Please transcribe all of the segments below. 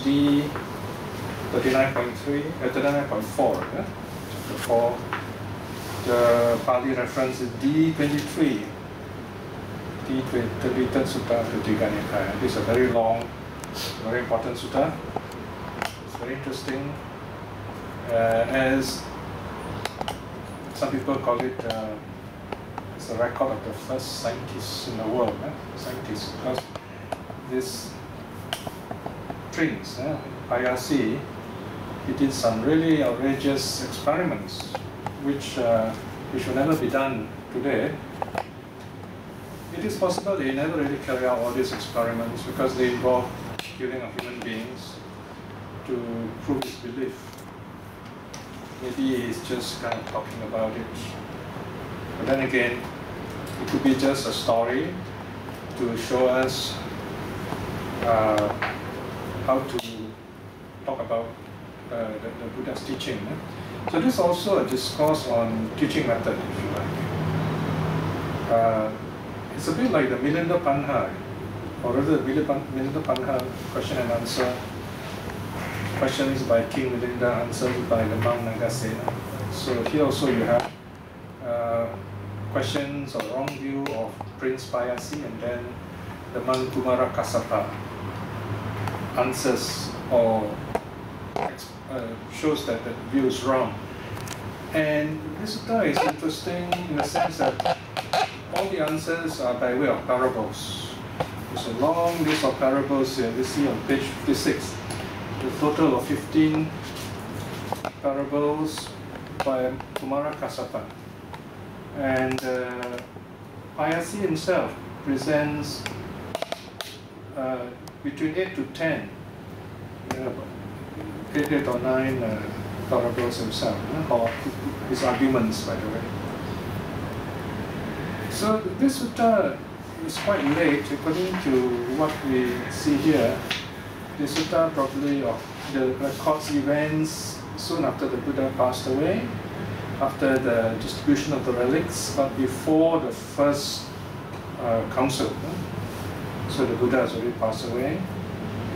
D 39.3, 39.4, yeah? Chapter 4. The Pali reference is D23, D23rd Sutta of the Digha Nikaya. This is a very long, very important sutta. It's very interesting. As some people call it, it's a record of the first scientists in the world, scientists, because this prince, Pāyāsi, he did some really outrageous experiments which will never be done today. It is possible they never really carry out all these experiments because they involve killing of human beings to prove his belief. Maybe he's just kind of talking about it. But then again, it could be just a story to show us how to talk about the Buddha's teaching. So this is also a discourse on teaching method, if you like. It's a bit like the Milinda Panha, or rather the Milinda Panha question and answer. Questions by King Milinda, answers by the monk Nagasena. So here also you have questions or wrong view of Prince Pāyāsi, and then the monk Kumara Kassapa answers or shows that the view is wrong. And this sutta is interesting in the sense that all the answers are by way of parables. There's a long list of parables here. We see on page 56. The total of 15 parables by Kumara Kassapa. And Pāyāsi himself presents between 8 to 10, 8 or 9 parables himself, or his arguments, by the way. So this sutta is quite late, according to what we see here. The sutta probably records events soon after the Buddha passed away, after the distribution of the relics, but before the first council. So the Buddha has already passed away.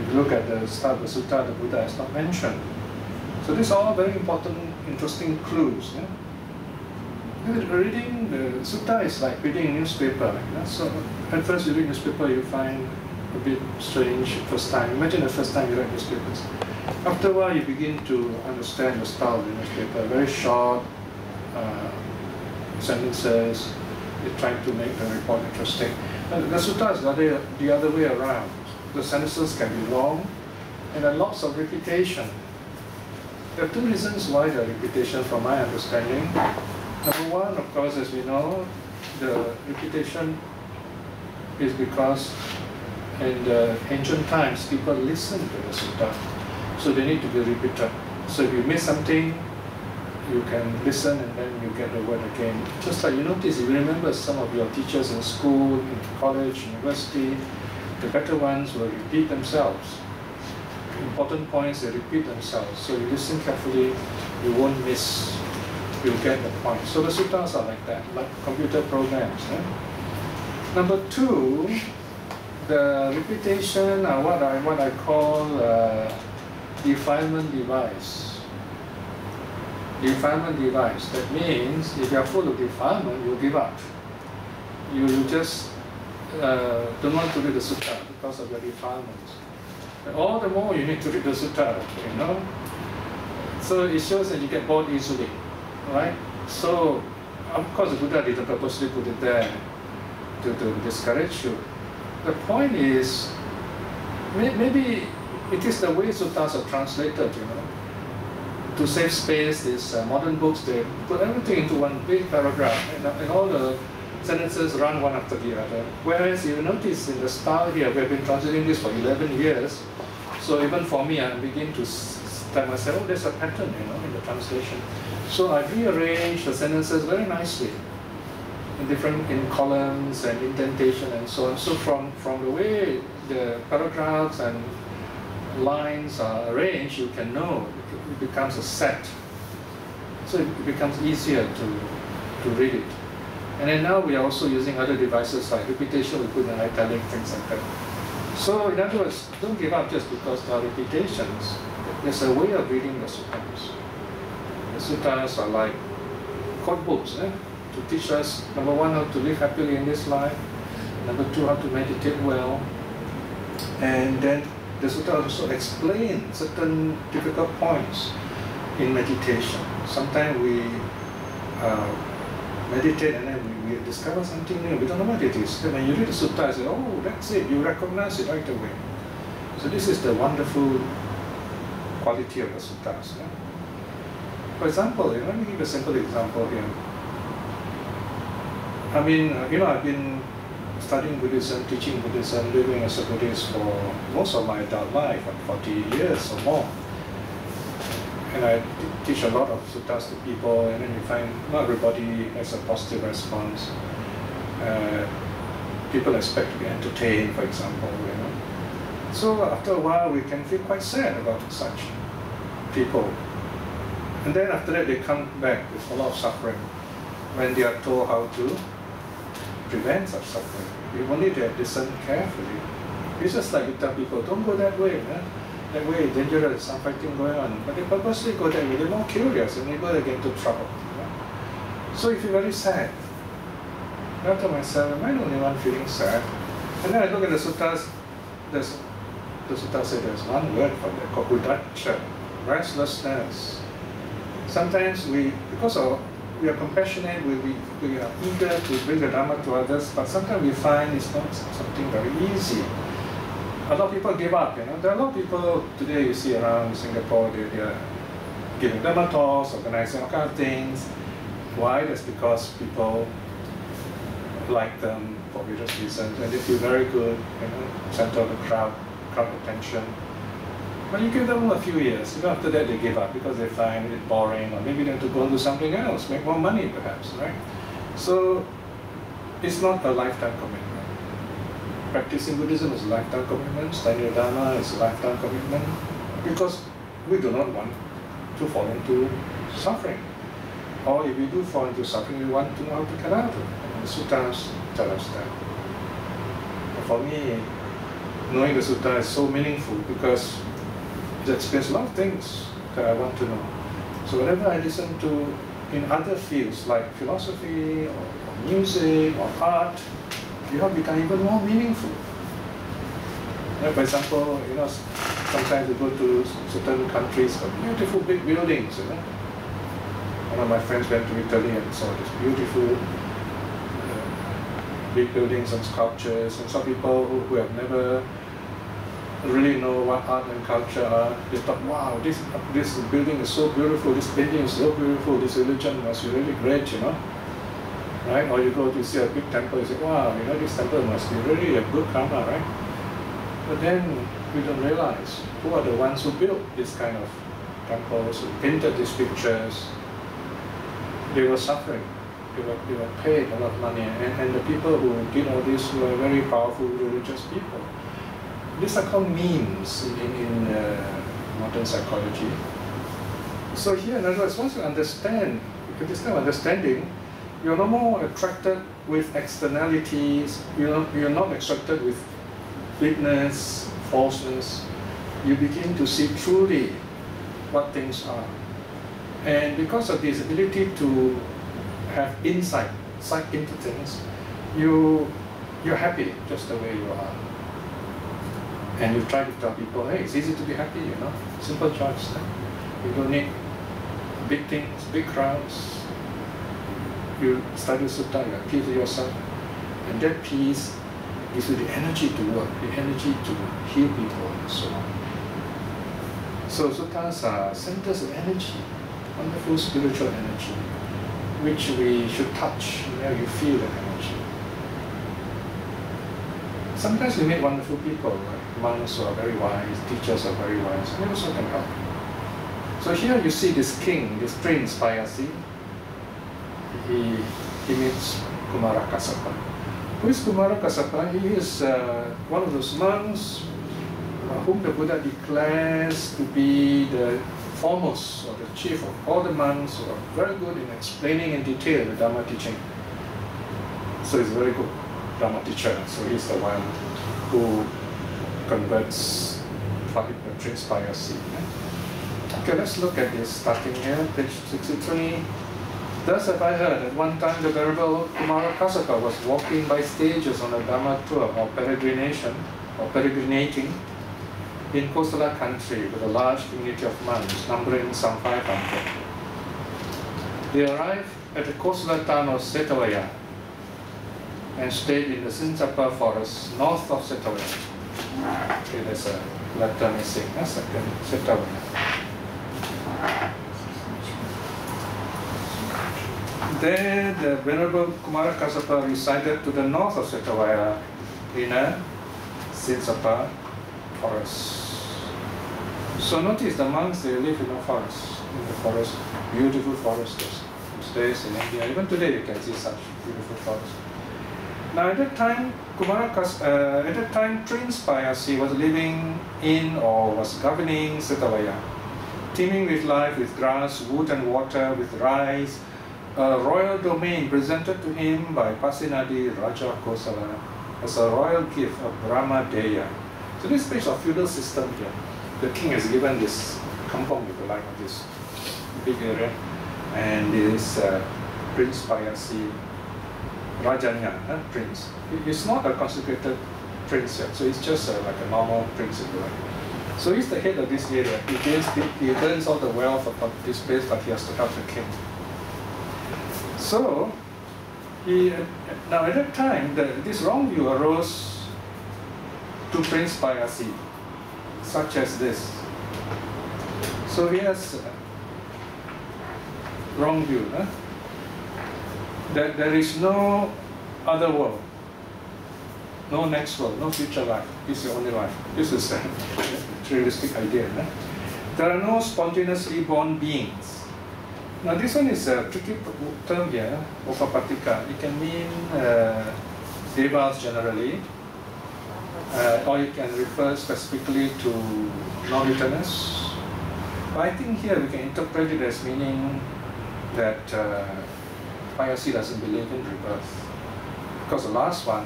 If you look at the start of the sutta, the Buddha is not mentioned. So these are all very important, interesting clues. Reading the sutta is like reading a newspaper. So at first you read newspaper, you find a bit strange first time. Imagine the first time you read newspapers. After a while, you begin to understand the style of the newspaper. Very short sentences. They're trying to make the report interesting. And the sutta is the other way around. The sentences can be long, and there are lots of repetition. There are two reasons why there are repetition, from my understanding. Number one, of course, as we know, the repetition is because in the ancient times, people listened to the sutta, so they need to be repeated. So if you miss something, you can listen and then you get the word again. Just like you notice, if you remember some of your teachers in school, in college, university, the better ones will repeat themselves. Important points, they repeat themselves. So you listen carefully, you won't miss, you'll get the point. So the suttas are like that, like computer programs. Number two, the repetition are what I call defilement device. Defilement device. That means if you are full of defilement, you'll give up. You just don't want to read the sutta because of your defilements. All the more you need to read the sutta, So it shows that you get bored easily, right? So, of course, the Buddha didn't purposely put it there to discourage you. The point is, maybe it is the way suttas are translated, to save space. These modern books, they put everything into one big paragraph, and all the sentences run one after the other. Whereas you notice in the style here, we have been translating this for 11 years. So even for me, I begin to tell myself, oh, there's a pattern, in the translation. So I rearrange the sentences very nicely in columns and indentation and so on. So from the way the paragraphs and lines are arranged, you can know it becomes a set. So it becomes easier to read it. And then now we are also using other devices like repetition, we put in italic, things like that. So in other words, don't give up just because there are repetitions. There's a way of reading the suttas. The suttas are like code books to teach us, number one, how to live happily in this life, number two, how to meditate well, and then the sutta also explain certain difficult points in meditation. Sometimes we meditate and then we discover something new. We don't know what it is. Then when you read the sutta, you say, oh, that's it. You recognize it right away. So this is the wonderful quality of the suttas. For example, let me give a simple example here. I mean, I've been studying Buddhism, teaching Buddhism, living as a Buddhist for most of my adult life, 40 years or more. And I teach a lot of suttas to people, and then you find not everybody has a positive response. People expect to be entertained, for example. So after a while, we can feel quite sad about such people. And then after that, they come back with a lot of suffering when they are told how to prevent such suffering. You only need to listen carefully. It's just like you tell people, don't go that way. That way is dangerous, some fighting going on. But they purposely go that way. They're more curious and they go get into trouble. So you feel very sad. I tell myself, am I the only one feeling sad? And then I look at the suttas. The sutta says there's one word for that, called udacha, restlessness. Sometimes because we are compassionate, we are eager to bring the Dharma to others, but sometimes we find it's not something very easy. A lot of people give up, There are a lot of people today you see around Singapore, they are giving Dharma talks, organizing all kinds of things. Why? That's because people like them for various reasons, and they feel very good, center of the crowd attention. But you give them a few years, after that they give up because they find it boring, or maybe they have to go and do something else, make more money perhaps, right? So it's not a lifetime commitment. Practicing Buddhism is a lifetime commitment, studying the Dharma is a lifetime commitment, because we do not want to fall into suffering. Or if we do fall into suffering, we want to know how to get out of it. And the suttas tell us that. And for me, knowing the sutta is so meaningful because it explains a lot of things that I want to know. So whenever I listen to in other fields like philosophy or music or art, you have become even more meaningful. For example, sometimes we go to certain countries with beautiful big buildings. One of my friends went to Italy and saw these beautiful big buildings and sculptures, and some people who have never really know what art and culture are, they thought, wow, this building is so beautiful, this painting is so beautiful, this religion must be really great, Right? Or you go to see a big temple, you say, wow, this temple must be really a good karma, right? But then we don't realize who are the ones who built this kind of temples, who painted these pictures. They were suffering. They were paid a lot of money, and the people who did all this were very powerful religious people. These are called memes in modern psychology. So here, in other words, once you understand, with this kind of understanding, you're no more attracted with externalities, you're not attracted with weakness, falseness. You begin to see truly what things are. And because of this ability to have insight into things, you're happy just the way you are. And you try to tell people, hey, it's easy to be happy, simple choice. You don't need big things, big crowds. You study sutta, you have peace with yourself, and that peace gives you the energy to work, the energy to heal people, and so on. So suttas are centers of energy, wonderful spiritual energy, which we should touch. You feel that energy. Sometimes we meet wonderful people, like monks who are very wise, teachers are very wise, and they also can help. So here you see this king, this prince Pāyāsi. He meets Kumara Kassapa. Who is Kumara Kassapa? He is one of those monks whom the Buddha declares to be the foremost or the chief of all the monks who are very good in explaining in detail the Dharma teaching. So he's a very good Dharma teacher. So he's the one who converts Prince Pāyāsi. Okay, let's look at this starting here, page 63. Thus have I heard at one time the Venerable Kumara Kasapa was walking by stages on a Dhamma tour or peregrination or peregrinating in Kosala country with a large community of monks numbering some 500. They arrived at the Kosala town of Setavaya and stayed in the Sinsapa forest north of Setavaya. Okay, there's a letter missing, second Setavaya. There, the Venerable Kumara Kasapa resided to the north of Setavaya in a Sinsapa forest. So notice the monks, they live in the forest, beautiful forests these days in India. Even today you can see such beautiful forests. Now at that time, Prince Pāyāsi was living in or was governing Setavaya, teeming with life, with grass, wood and water, with rice, a royal domain presented to him by Pasinadi Raja Kosala as a royal gift of Brahma Deya. So this is of feudal system here. The king has given this kampong, if you like, of this big area, and this Prince Pāyāsi Rajanya, prince. He's not a consecrated prince yet, so he's just like a normal prince, if you like. So he's the head of this area. He earns all the wealth of this place, but he has to help the king. So, now at that time, this wrong view arose to Prince Pāyāsi, such as this. So he has wrong view, that there is no other world, no next world, no future life. This is the only life. This is a realistic idea. There are no spontaneously born beings. Now this one is a tricky term here, Upapatika. It can mean devas generally, or you can refer specifically to non-returners. But I think here we can interpret it as meaning that Pāyāsi doesn't believe in rebirth. Because the last one,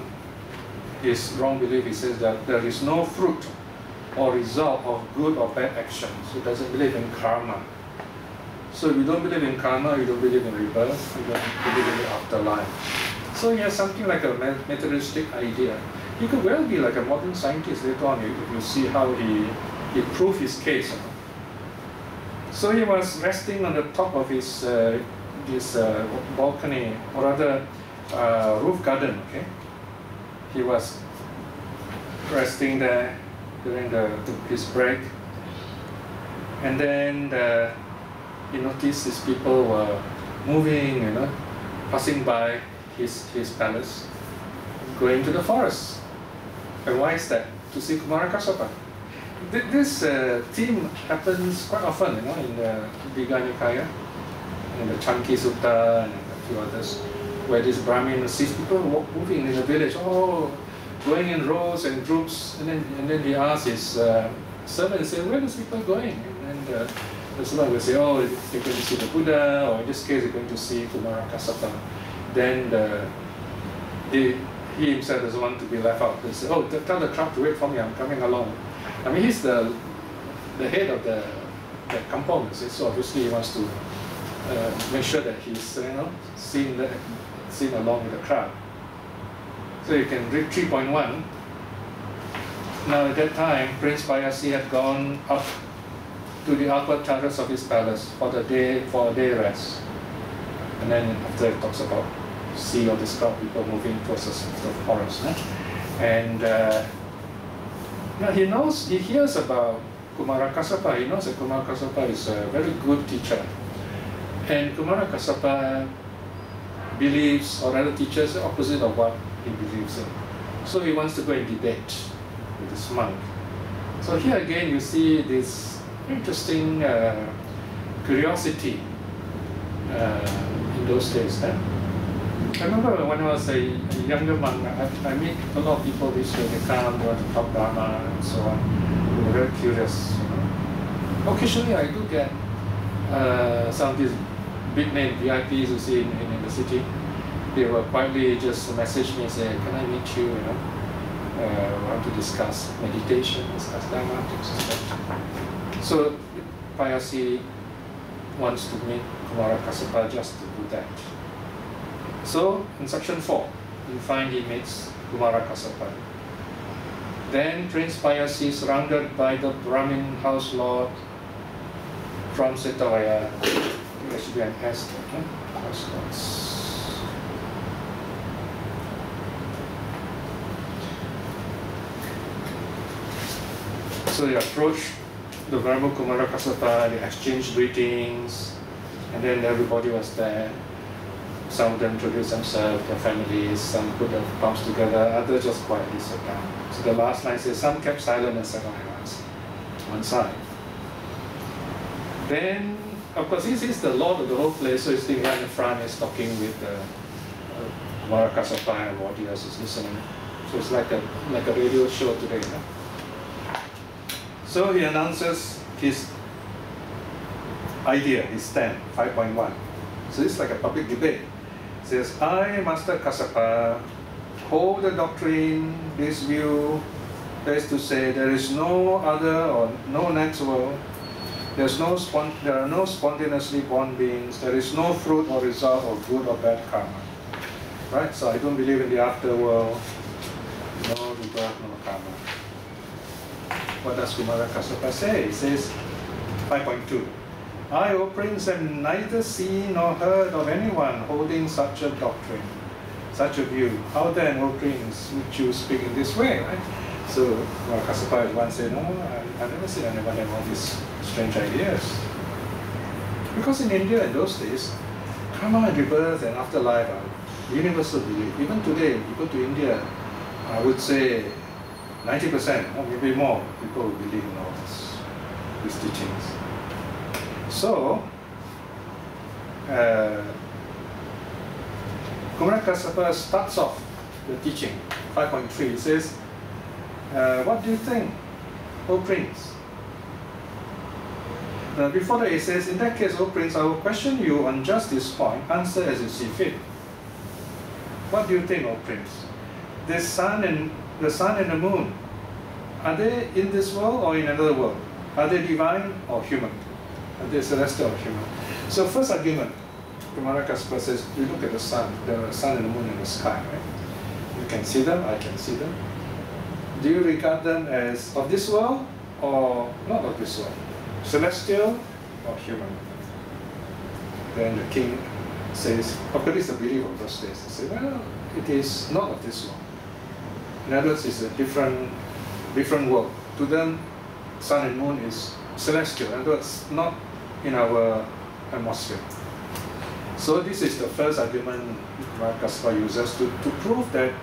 his wrong belief, he says that there is no fruit or result of good or bad actions. He doesn't believe in karma. So if you don't believe in karma, you don't believe in rebirth, you don't believe in the afterlife. So he has something like a materialistic idea. He could well be like a modern scientist later on, if you see how he proved his case. So he was resting on the top of his this balcony, or rather roof garden. Okay, he was resting there during his break, and then he noticed these people were moving, passing by his palace, going to the forest. And why is that? To see Kumara Kasapa. This theme happens quite often, in the Digha Nikaya, in the Chanki Sutta and a few others, where this Brahmin sees people moving in the village, going in rows and groups, and then he asks his servant, say, where are these people going? And the servant will say, they're going to see the Buddha, or in this case, they're going to see Kumara Kasapa. Then he himself doesn't want to be left out. They say, tell the crowd to wait for me, I'm coming along. I mean, he's the head of the kampong, so obviously he wants to make sure that he's seen along with the crowd. So you can read 3.1. Now at that time, Prince Pāyāsi had gone up to the upper terrace of his palace for a day rest. And then after it talks about see all this crowd people moving towards the forest. And now he hears about Kumara Kasapa. He knows that Kumara Kasapa is a very good teacher. And Kumara Kasapa believes, or rather teaches, the opposite of what he believes in. So he wants to go and debate with this monk. So here again you see this interesting curiosity in those days. I remember when I was a younger monk, I meet a lot of people this way. They come, they want to talk Dharma and so on. They were very curious. Occasionally I do get some of these big name VIPs you see in the city. They will quietly just message me and say, can I meet you? want to discuss meditation, discuss Dharma, things like that. So Pāyāsi wants to meet Kumara Kassapa just to do that. So in section 4, you find he meets Kumara Kassapa. Then Prince Pāyāsi, surrounded by the Brahmin house lord from Setavaya, there should be an S there, house lords. So they approached the Venerable Kumara Kassapa, they exchanged greetings, and then everybody was there. Some of them introduced themselves, their families, some put their palms together, others just quietly sat down. So the last line says, some kept silent and sat on one side. Then, of course, this is the lord of the whole place, so he's sitting right in front, he's talking with the Kumara Kassapa and Warriors is listening. So it's like a radio show today. You know? So he announces his idea, his stand, 5.1. So it's like a public debate. It says, I, Master Kassapa, hold the doctrine, this view, that is to say, there is no other or no next world, there are no spontaneously born beings, there is no fruit or result of good or bad karma. Right? So I don't believe in the afterworld, no rebirth, no karma. What does Kumara Kassapa say? He says, 5.2. I, O Prince, am neither seen nor heard of anyone holding such a doctrine, such a view. How then, O Prince, would you speak in this way? Right? So Kumara Kassapa once said, no, I've never seen anyone have all these strange ideas. Because in India in those days, karma and rebirth and afterlife are universal belief. Even today, if you go to India, I would say 90% or maybe more people will believe in all these teachings. So, Kumara Kassapa starts off the teaching, 5.3. It says, what do you think, O Prince? Before that it says, in that case, O Prince, I will question you on just this point, answer as you see fit. What do you think, O Prince? The sun and the moon, are they in this world or in another world? Are they divine or human? Are they celestial or human? So first argument, Kumara Kassapa says, you look at the sun and the moon in the sky, right? You can see them, I can see them. Do you regard them as of this world or not of this world? Celestial or human? Then the king says, of course it's the belief of those days. They say, well, it is not of this world. In other words, it's a different world. To them, sun and moon is celestial. In other words, not in our atmosphere. So this is the first argument Kumara Kassapa uses to prove that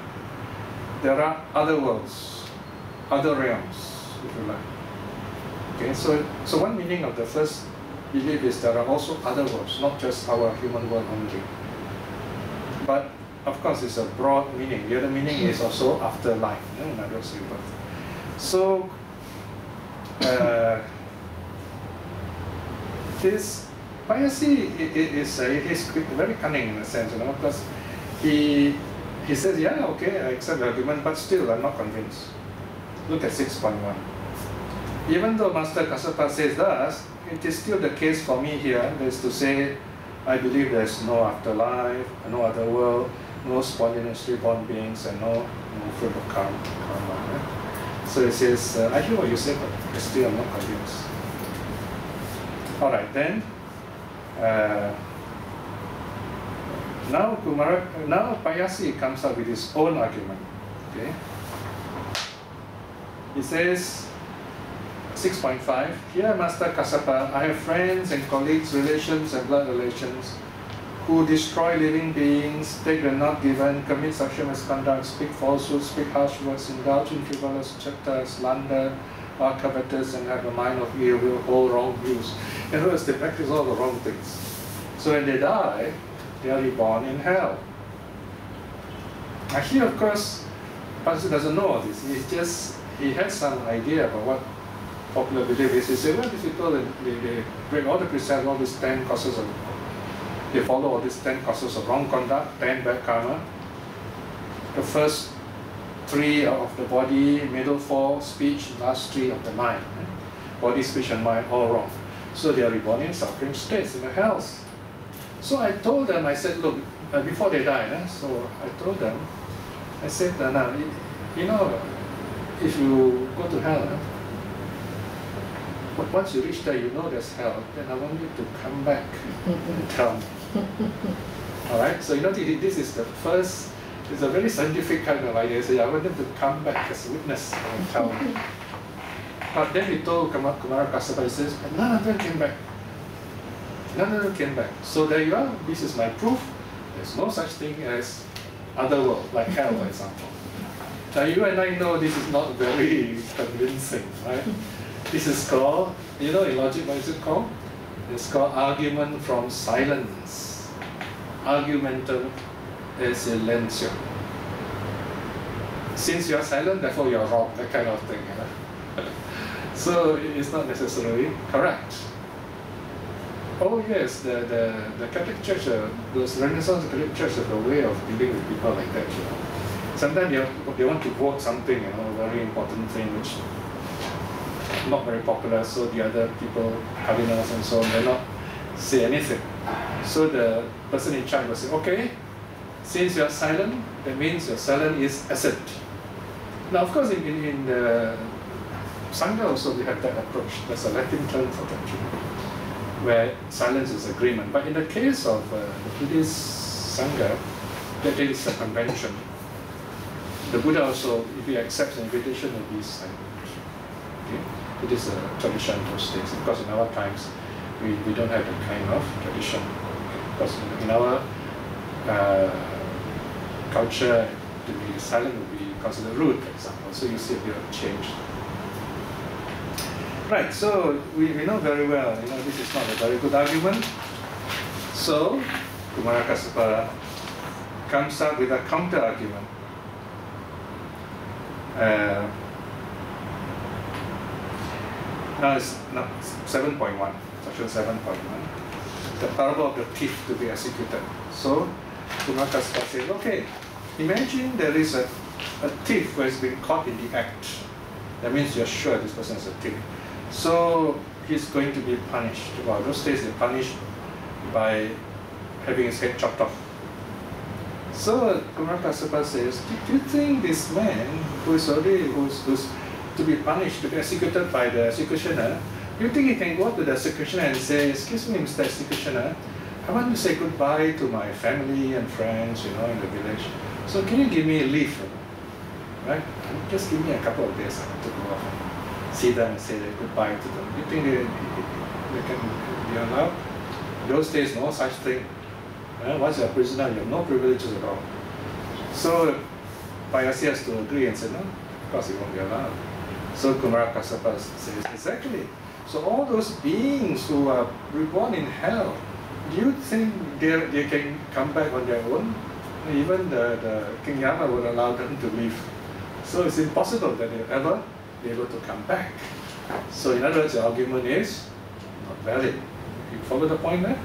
there are other worlds, other realms, if you like. Okay, so one meaning of the first belief is there are also other worlds, not just our human world only. But of course, it's a broad meaning. The other meaning is also afterlife, in other words, rebirth. So, this Pāyāsi is very cunning in a sense, because he says, yeah, okay, I accept the argument, but still I'm not convinced. Look at 6.1. Even though Master Kassapa says that, it is still the case for me here, that is to say, I believe there is no afterlife, no other world, no spontaneously born beings, and no fruit of karma. Right? So it says, I hear what you say, but still I'm not convinced. All right, then, now Pāyāsi comes up with his own argument. Okay, he says, 6.5, here Master Kassapa, I have friends and colleagues, relations and blood relations who destroy living beings, take the not given, commit sexual misconduct, speak falsehood, speak harsh words, indulge in frivolous chatter, slander, are covetous, and have a mind of ill will, hold wrong views. In other words, they practice all the wrong things. So when they die, they are reborn in hell. Now here, of course, Pāyāsi doesn't know all this. He has some idea about what popular belief is. He said, well, these people, they break all the precepts, all these 10 causes of, they follow all these 10 causes of wrong conduct, 10 bad karma. The first 3 of the body, middle 4 speech, last 3 of the mind. Body, speech and mind all wrong. So they are reborn in suffering states, in the hells. So I told them, I said, look, before they died, so I told them, I said, now, you know, if you go to hell, but once you reach there, you know there's hell, then I want you to come back and tell me. Alright, so you know, this is the first, it's a very scientific kind of idea. So I want them to come back as a witness and tell me. But then he told Kumara Kassapa, he says, none of them came back. None of them came back. So there you are, this is my proof. There's no such thing as other world, like hell, for example. Now you and I know this is not very convincing, right? This is called, you know, in logic, what is it called? It's called argument from silence. Argumentum silencio. Since you are silent, therefore you are wrong, that kind of thing. You know? So it's not necessarily correct. Oh yes, the Catholic Church, those Renaissance Catholic Church have a way of dealing with people like that. You know? Sometimes they want to vote something, you know, a very important thing which not very popular, so the other people, cardinals and so on, they not say anything. So the person in charge will say, okay, since you are silent, that means your silence is assent. Now of course in the Sangha also we have that approach. There's a Latin term for that, where silence is agreement. But in the case of the Buddhist Sangha, that is a convention. The Buddha also, if he accepts an invitation, will be silent. Okay? It is a tradition in those days. Because in our times, we don't have that kind of tradition. Because in our culture, to be silent would be considered rude, for example. So you see a bit of change. Right, so we know very well, you know, this is not a very good argument. So Kumara Kassapa comes up with a counter argument. Now it's 7.1, section 7.1, the parable of the thief to be executed. So Kumara Kassapa says, okay, imagine there is a thief who has been caught in the act. That means you're sure this person is a thief. So he's going to be punished. Well, those days they punish by having his head chopped off. So Kumara Kassapa says, do you think this man who's to be punished, to be executed by the executioner, do you think he can go to the executioner and say, excuse me, Mr. Executioner, I want to say goodbye to my family and friends, you know, in the village. So can you give me a leave? Right? Just give me a couple of days to go off and see them and say goodbye to them. Do you think they can be allowed? Those days, no such thing. Once you're a prisoner, you have no privileges at all. So Pāyāsi has to agree and say, no, of course it won't be allowed. So Kumara Kassapa says, exactly. So all those beings who are reborn in hell, do you think they can come back on their own? Even the King Yama would allow them to leave. So it's impossible that they'll ever be able to come back. So in other words, the argument is not valid. You follow the point there?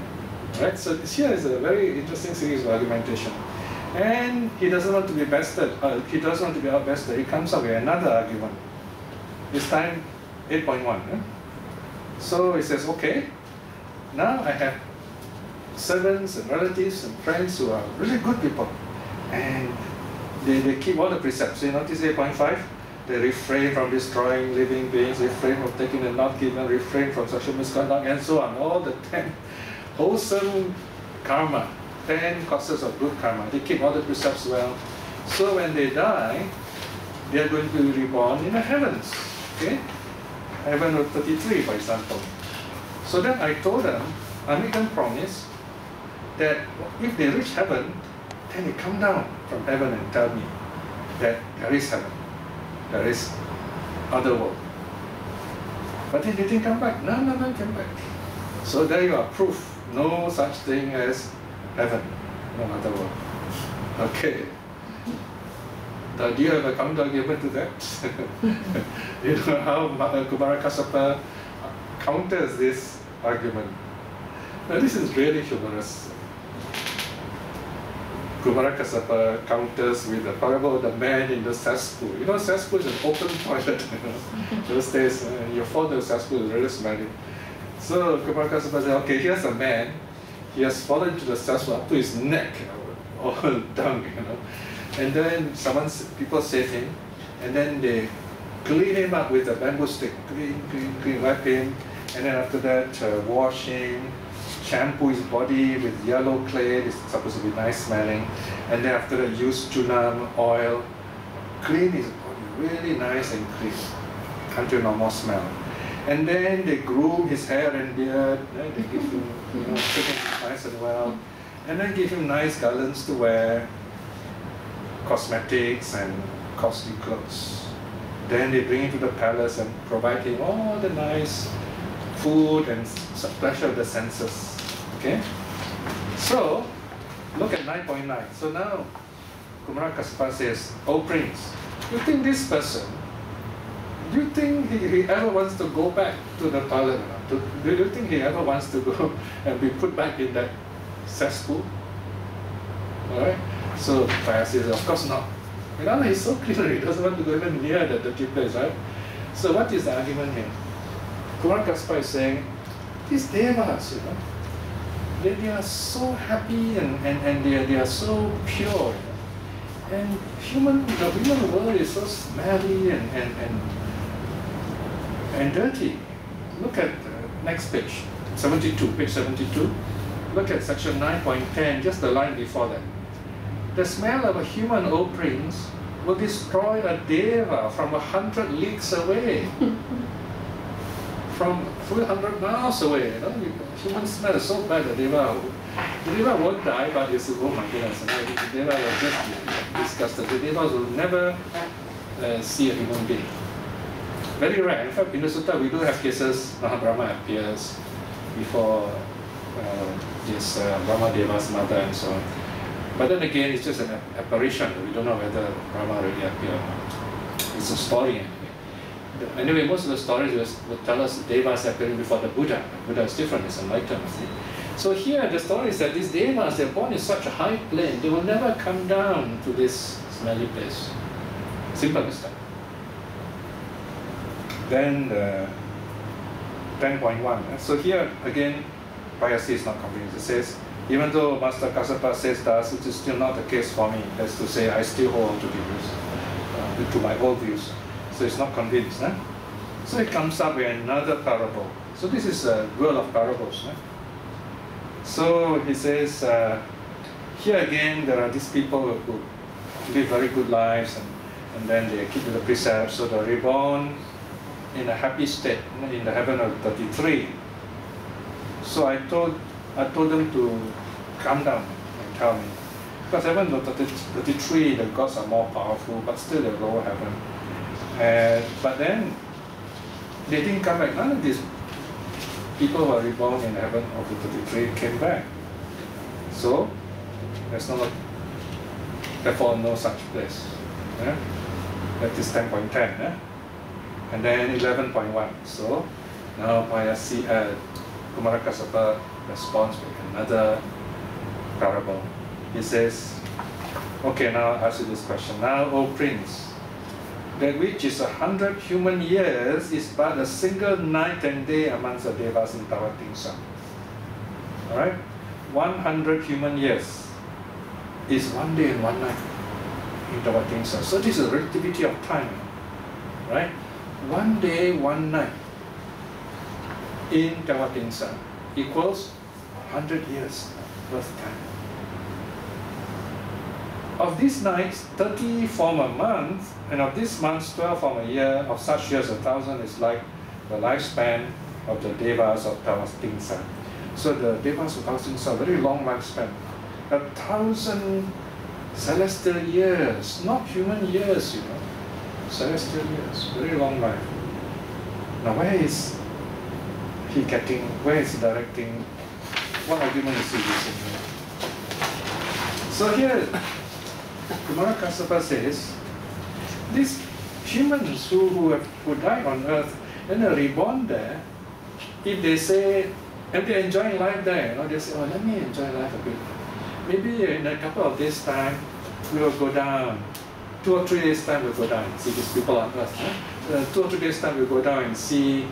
Right? So this here is a very interesting series of argumentation. And he doesn't want to be bested. He doesn't want to be outbested. He comes up with another argument. This time 8.1. So he says, okay, now I have servants and relatives and friends who are really good people. And they keep all the precepts. So you notice 8.5? They refrain from destroying living beings, refrain from taking the not given, refrain from sexual misconduct, and so on. All the 10 wholesome karma, 10 causes of good karma. They keep all the precepts well. So when they die, they are going to be reborn in the heavens. Okay? Heaven of 33, for example. So then I told them, I made them promise that if they reach heaven, then they come down from heaven and tell me that there is heaven, there is other world. But then they didn't come back. None of them came back. So there you are, proof. No such thing as heaven, no other world. Okay. Now, do you have a counter argument to that? You know how Kumara Kassapa counters this argument. Now this is really humorous. Kumara Kassapa counters with the parable of the man in the cesspool. You know, cesspool is an open toilet. Those days, you fall to the cesspool, it's really smelly. So Kumara Kassapa said, okay, here's a man. He has fallen into the cesspool up to his neck, all dung, And then people save him, and then they clean him up with a bamboo stick, clean, wipe him, and then after that, wash him, shampoo his body with yellow clay, it's supposed to be nice smelling, and then after that use chunam oil, clean his body really nice and clean until no more smell. And then they groom his hair and beard, right? They give him, treat him nice and well, and then give him nice garlands to wear, cosmetics and costly clothes. Then they bring him to the palace and provide him all the nice food and pleasure of the senses. Okay? So, look at 9.9. So now, Kumara Kassapa says, "Oh Prince, you think this person, do you think he ever wants to go back to the palace? Do you think he ever wants to go and be put back in that cesspool?" Alright? So Pāyāsi says, "Of course not. He's so clear, he doesn't want to go even near the dirty place, right?" So what is the argument here? Kumara Kassapa is saying, these devas, they are so happy and they are so pure. And the human world is so smelly and dirty. Look at the next page, 72, page 72. Look at section 9.10, just the line before that. The smell of a human, O Prince, will destroy a deva from 100 leagues away. From 400 miles away, human smell is so bad that the deva won't die, but it's, oh my goodness, the deva will just be disgusted. The devas will never see a human being. Very rare. In fact, in the sutta we do have cases, Mahabrahma appears before this Brahma Deva's mother and so on. But then again, it's just an apparition. We don't know whether Brahma really appeared. It's a story. Anyway, most of the stories will tell us devas appearing before the Buddha. The Buddha is different, it's enlightened. So here the story is that these devas, they're born in such a high plane, they will never come down to this smelly place. Simple as that. Then 10.1. So here again, Pāyāsi is not convinced. It says, even though Master Kassapa says that, it is still not the case for me. That's to say, I still hold on to the views, to my old views. So it's not convinced. So it comes up with another parable. So this is a world of parables. So he says, here again there are these people who live very good lives and then they keep the precepts, so they're reborn in a happy state in the heaven of 33. So I told them to come down and tell me. Because heaven of 33, the gods are more powerful, but still they're lower heaven. But then they didn't come back. None of these people who are reborn in heaven of the 33 came back. So there's therefore no such place. That is 10.10. And then 11.1. So now Pāyāsi, Kumara Kassapa responds with another parable. He says, okay, now I'll ask you this question. Now, O Prince, that which is 100 human years is but a single night and day amongst the devas in Tawatingsa. Alright? 100 human years is 1 day and 1 night in Tawatingsa. So this is a relativity of time. Right? 1 day, 1 night in Tawatingsa equals 100 years worth of time. Of these nights, 30 form a month, and of these months, 12 form a year. Of such years, 1,000 is like the lifespan of the devas of Tawatingsa. So the devas of Tawatingsa, very long lifespan. 1,000 celestial years, not human years, celestial years, very long life. Now where is he directing, what argument is he using here? So here, Kumara Kassapa says, these humans who died on earth and are reborn there, if they say, and they're enjoying life there, they say, oh, let me enjoy life a bit. maybe in a couple of days' time, we will go down. 2 or 3 days' time, we'll go down and see these people on earth. 2 or 3 days' time, we'll go down and see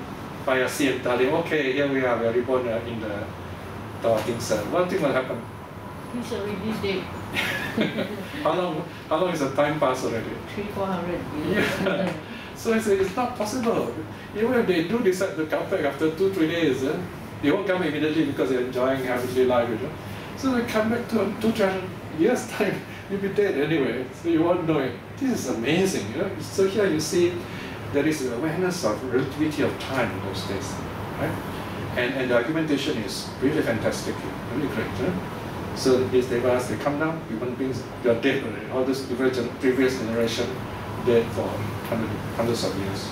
Pāyāsi and tell him, okay, here we are reborn in the Tawating cell. One thing will happen. He's already dead. How long is the time pass already? 300-400 years. Yeah. So I say it's not possible. Even if they do decide to come back after 2-3 days, they won't come immediately because they're enjoying heavenly life. So they come back to 200 years time, you'll be dead anyway. So you won't know it. This is amazing. So here you see there is an awareness of relativity of time in those days, right? And the argumentation is really fantastic, really great. So these devas, they come down, human beings, they are dead already. All this previous generation, dead for hundreds of years.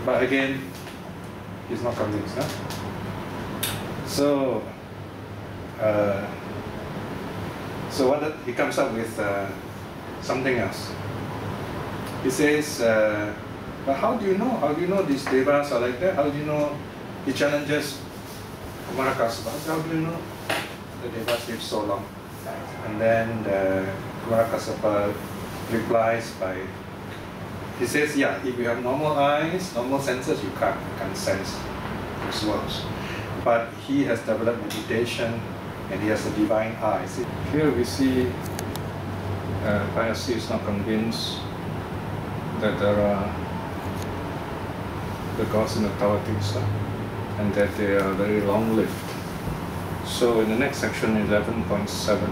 But again, he's not convinced. So he comes up with something else. He says, but how do you know? How do you know these devas are like that? How do you know? He challenges Kumarakasapa. How do you know the devas live so long? And then Kumarakasapa replies by, he says, yeah, if you have normal eyes, normal senses, you can't sense these worlds. But he has developed meditation and he has a divine eye. See, here we see Pāyāsi is not convinced that there are the gods in the Tawating cell and that they are very long-lived. So in the next section, 11.7,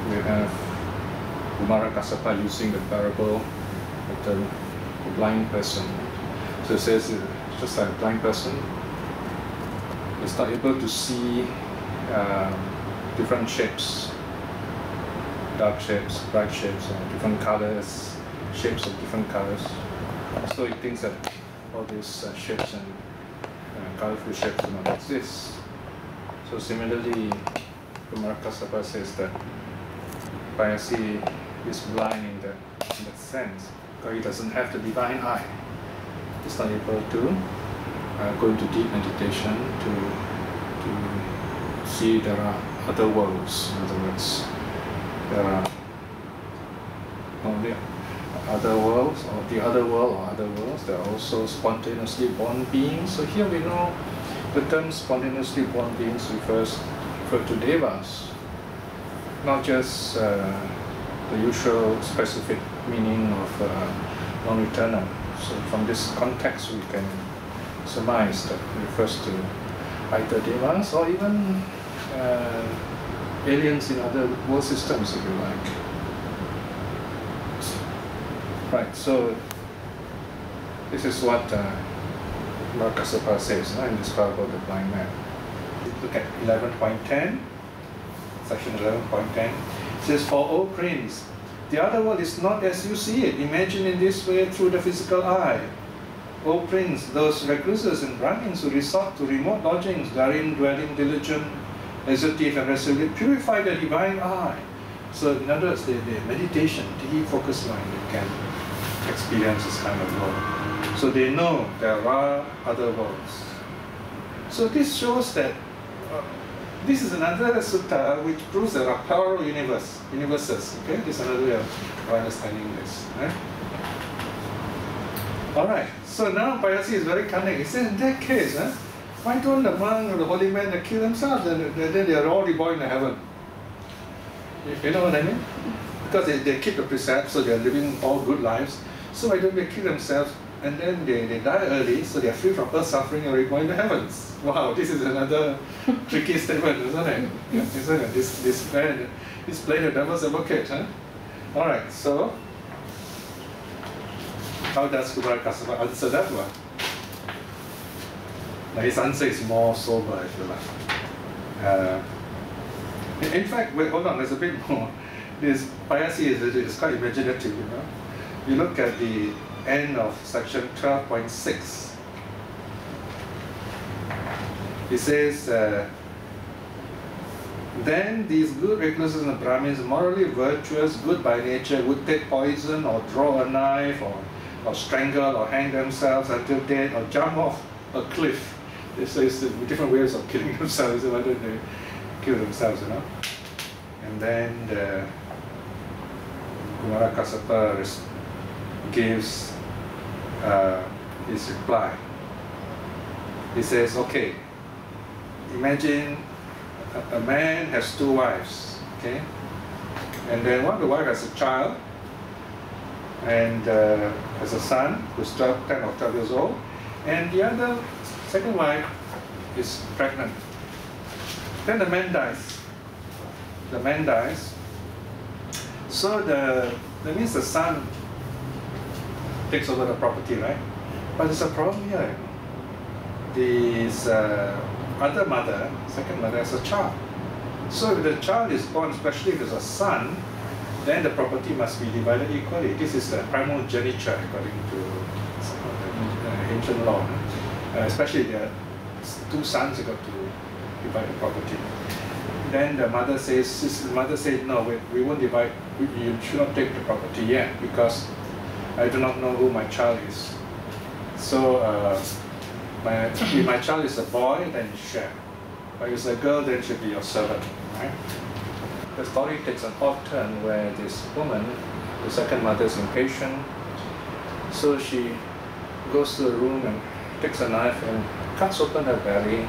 we have Kumarakasapa using the parable of the blind person. So it says, just like a blind person is not able to see different shapes, dark shapes, bright shapes, different colors, shapes of different colors. So he thinks that all these shapes and colorful shapes do not exist. So similarly, Kumarakasapa says that Pāyāsi is blind in that sense, because he doesn't have the divine eye. He's not able to go into deep meditation to see there are other worlds. In other words, there are only other worlds, or the other world or other worlds. There are also spontaneously born beings. So here we know the term spontaneously born beings refer to devas, not just the usual specific meaning of non-eternal. So from this context we can surmise that it refers to either devas or even aliens in other world systems, if you like. Right, so this is what Kumarakasapa says in this parable of the blind man. Look at 11.10, section 11.10. It says, for O prince, the other world is not as you see it. Imagine in this way through the physical eye. O prince, those recluses and Brahmins who resort to remote lodgings, therein dwelling diligent, exertive and resolute, purify the divine eye. So in other words, the meditation, deep focus mind, they can experience this kind of world. So they know there are other worlds. So this shows that this is another sutta which proves there are plural universes. Okay, this is another way of understanding this. Right? All right. So now Pāyāsi is very cunning. He says, in that case, why don't the monk or the holy man kill themselves? Then they are all reborn in heaven. You know what I mean? Because they keep the precepts, so they are living all good lives. So why don't they kill themselves and then they die early, so they are free from earth suffering and reborn in the heavens? Wow, this is another tricky statement, isn't it? Yeah, isn't it? This man is playing the devil's advocate, huh? All right, so how does Kumarakasapa answer that one? Now his answer is more sober, if you like. In fact, wait, hold on, there's a bit more. This Pāyāsi is quite imaginative, you know. You look at the end of section 12.6. He says, then these good recluses and Brahmins, morally virtuous, good by nature, would take poison or draw a knife or strangle or hang themselves until dead or jump off a cliff. They say different ways of killing themselves. Whether they kill themselves, you know. And then the Kumara Kassapa gives his reply. He says, okay, imagine a man has 2 wives, okay? And then one of the wife has a child, and has a son who's 10 or 12 years old, and the other, second wife, is pregnant. Then the man dies. The man dies. So that means the son takes over the property, right? But there's a problem here. This other mother, second mother, has a child. So if the child is born, especially if it's a son, then the property must be divided equally. This is the primogeniture according to ancient law. Especially the 2 sons, you got to divide the property. Then the mother says, no, wait, we won't divide. You should not take the property yet because I do not know who my child is. So if my child is a boy, then you share. But if it's a girl, then she'll be your servant, right? The story takes an odd turn where this woman, the second mother, is impatient. So she goes to the room and takes a knife and cuts open her belly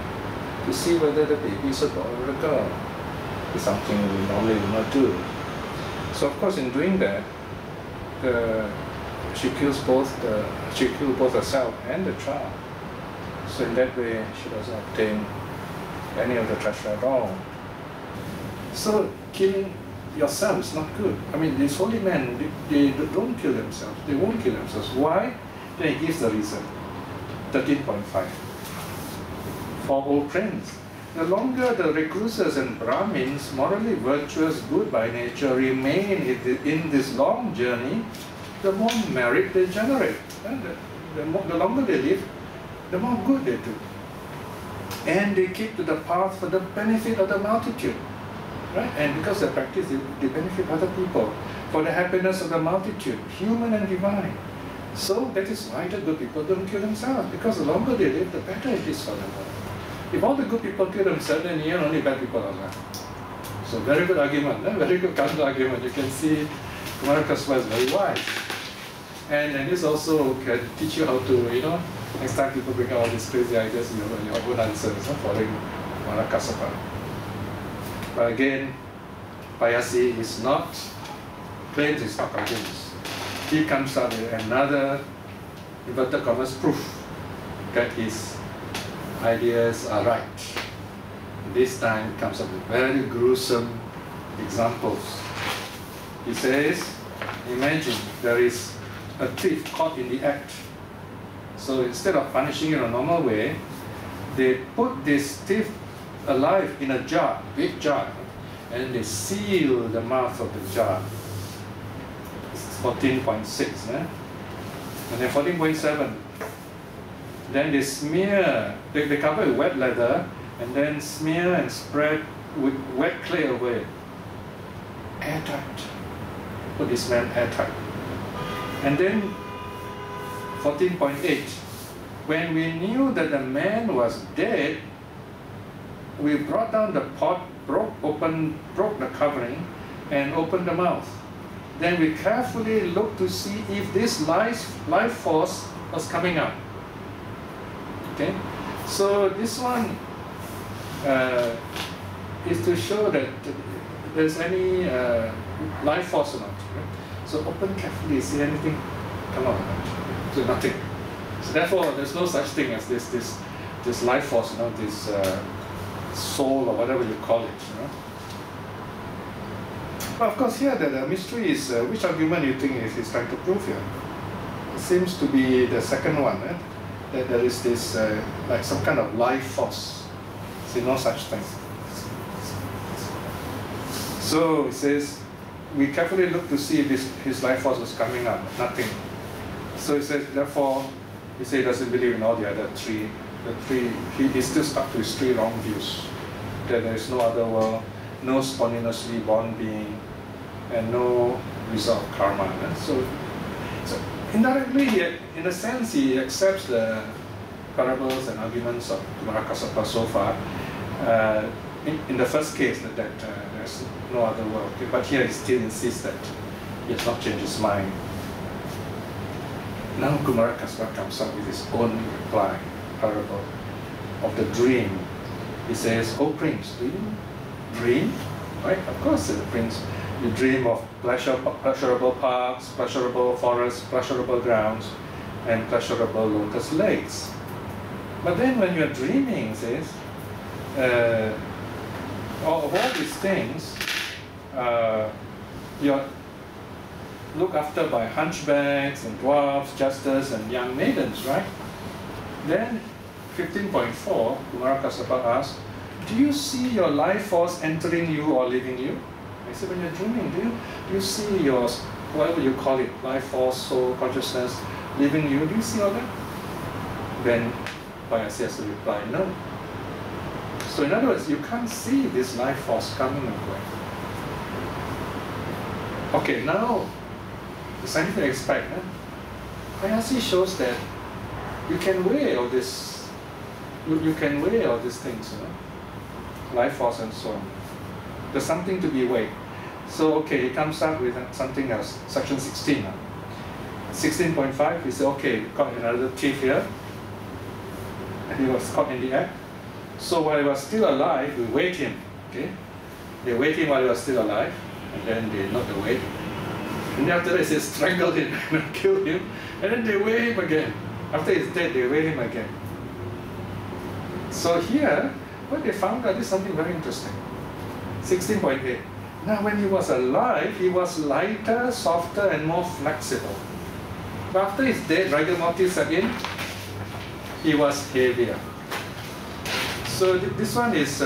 to see whether the baby is a boy or a girl. It's something we normally would not do. So of course, in doing that, she kills both herself and the child. So in that way, she doesn't obtain any of the treasure at all. So killing yourself is not good. I mean, these holy men, they don't kill themselves. They won't kill themselves. Why? Then he gives the reason. 13.5. For old friends, the longer the recluses and Brahmins, morally virtuous, good by nature, remain in this long journey, the more merit they generate. And the longer they live, the more good they do. And they keep to the path for the benefit of the multitude. Right? And because they practice, they benefit other people for the happiness of the multitude, human and divine. So that is why the good people don't kill themselves, because the longer they live, the better it is for them. If all the good people kill themselves, then here only bad people are left. So very good argument, very good counter argument. You can see Kumara Kassapa is very wise. And this also can teach you how to, next time people bring out all these crazy ideas, you have your own answers following Kumara Kassapa. But again, Pāyāsi is not, claims he's not convinced. He comes up with another, inverted commas, proof that his ideas are right. This time he comes up with very gruesome examples. He says, imagine there is a thief caught in the act. So instead of punishing in a normal way, they put this thief alive in a jar, big jar, and they seal the mouth of the jar. It's 14.6, and then 14.7. Then they smear, they cover it with wet leather, and then smear and spread with wet clay over it. Airtight. Put this man airtight. And then 14.8. When we knew that the man was dead, we brought down the pot, broke the covering, and opened the mouth. Then we carefully looked to see if this life force was coming out. Okay, so this one is to show that there's any life force or not. Right? So open carefully, see anything come out. So nothing. So therefore, there's no such thing as this life force, this soul or whatever you call it. But of course, here the mystery is which argument you think is trying to prove here. It seems to be the second one, right? That there is this like some kind of life force. See, no such thing. So it says, we carefully look to see if his life force was coming up. Nothing. So it says, therefore, he doesn't believe in all the other three. He's still stuck to his 3 wrong views. That there is no other world, no spontaneously born being, and no result of karma. So indirectly, in a sense, he accepts the parables and arguments of Kumara Kassapa so far. in the first case, that there's no other world. Okay? But here he still insists that he has not changed his mind. Now Kumarakasapa comes up with his own reply, parable of the dream. He says, "Oh prince, do you dream?" Right? Of course, the prince. You dream of pleasurable parks, pleasurable forests, pleasurable grounds, and pleasurable lotus lakes. But then when you're dreaming, he says, of all these things, you're looked after by hunchbacks and dwarfs, justas, and young maidens, right? Then 15.4, Kumarakasapa asks, "Do you see your life force entering you or leaving you?" I said, when you're dreaming, do you see your, whatever you call it, life force, soul, consciousness, leaving you? Do you see all that? Then Pāyāsi has to reply, no. So in other words, you can't see this life force coming and going. Okay, now the scientific aspect. Pāyāsi shows that you can weigh all this. You can weigh all these things, life force and so on. There's something to be weighed. So okay, he comes up with something else. Section 16. 16.5. He said, okay, we got another thief here. And he was caught in the act. So while he was still alive, we weighed him. Okay, they weighed him while he was still alive, and then they knocked the weight. And then after that, they strangled him and killed him, and then they weigh him again. After he's dead, they weigh him again. So here, what they found out is something very interesting. 16.8. Now, when he was alive, he was lighter, softer, and more flexible. But after he's dead, rigor mortis set in, he was heavier. So this one is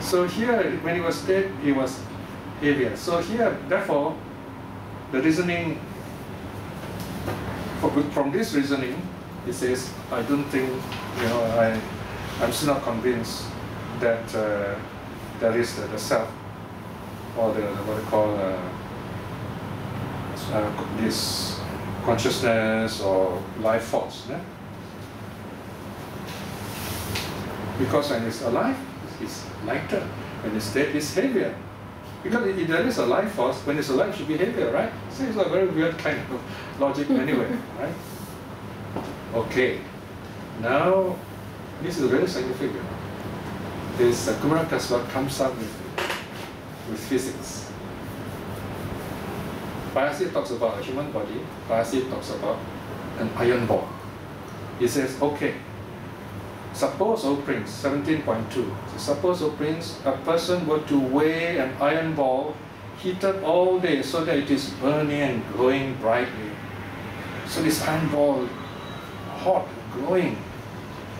so here, when he was dead, he was heavier. So here, therefore, the reasoning, from this reasoning, he says, I don't think, I'm still not convinced that there is the self, or the what they call this consciousness or life force. Yeah? Because when it's alive, it's lighter. When it's dead, it's heavier. Because if there is a life force, when it's alive, it should be heavier, right? So it's a very weird kind of logic anyway, right? Okay. Now, this is very scientific. This Kumarakasapa comes up with physics. Pāyāsi talks about a human body. Pāyāsi talks about an iron ball. He says, okay, suppose, O Prince, 17.2, so suppose, O Prince, a person were to weigh an iron ball heated all day so that it is burning and glowing brightly. So this iron ball, hot, glowing,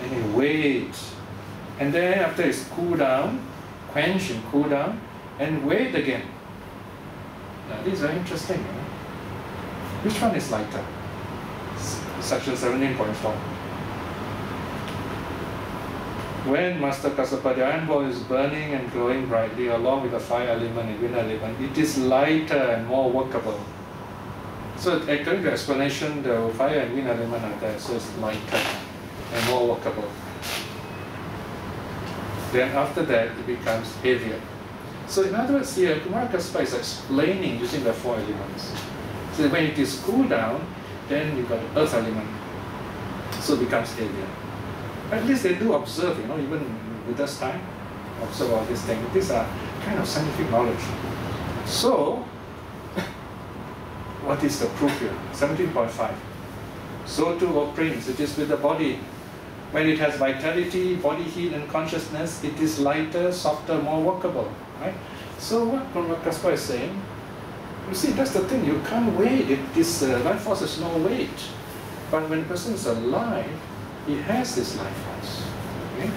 and he weighed. And then after it's cooled down, quenched and cooled down, and weighed again. Now this is very interesting. Which one is lighter? Section 17.4. When Master Kassapa, the iron ball is burning and glowing brightly along with the fire element and wind element, it is lighter and more workable. So according to the explanation, the fire and wind element are there, so it's lighter and more workable. Then after that, it becomes heavier. So in other words here, Kumarakasapa is explaining using the four elements. So when it is cooled down, then you've got the earth element, so it becomes heavier. At least they do observe, even in Buddha's time, observe all these things. These are kind of scientific knowledge. So, what is the proof here? 17.5. So too, O Prince, it is with the body. When it has vitality, body heat, and consciousness, it is lighter, softer, more workable. Right? So what Kumarakasapa is saying, you see, that's the thing, you can't weigh it. This life force has no weight. But when a person is alive, he has this life force. Okay?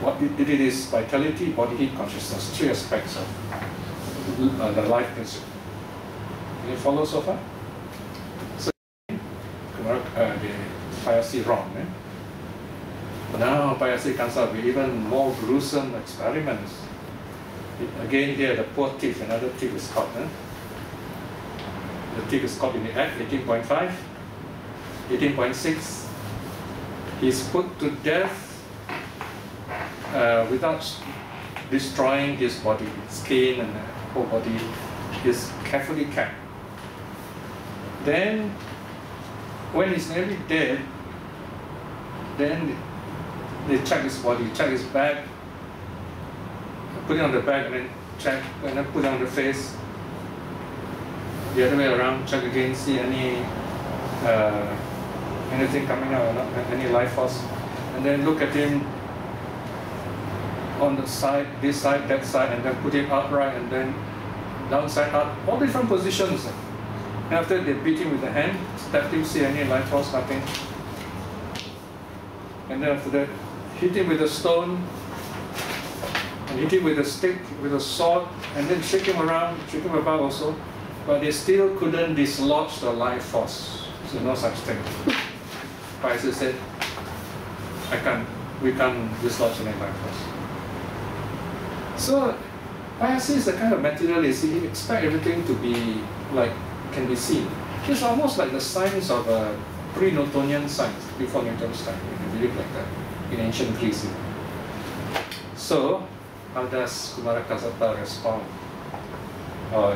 What it is vitality, body heat, consciousness, three aspects of the life principle. Can you follow so far? So the Pāyāsi wrong. Now Pāyāsi comes up with even more gruesome experiments. Again here, the poor thief, another thief is caught. The thief is caught in the act, 18.5. 18.6. He's put to death without destroying his body, skin and whole body is carefully kept. Then, when he's nearly dead, then they check his body, check his back, put it on the back and then check, and then put it on the face. The other way around, check again, see any anything coming out or not, any life force. And then look at him on the side, this side, that side, and then put him upright, and then downside up, all different positions. And after they beat him with the hand, step him, see any life force, nothing. And then after that, hit him with a stone, and hit him with a stick, with a sword, and then shake him around, shake him about also. But they still couldn't dislodge the life force. So no such thing. Pāyāsi said, we can't dislodge any life force. So Pāyāsi is the kind of materialist, he expects everything to be like, can be seen. It's almost like the science of pre-Newtonian science, before Newton's time, you believe like that, in ancient Greece. So, how does Kumarakassapa respond?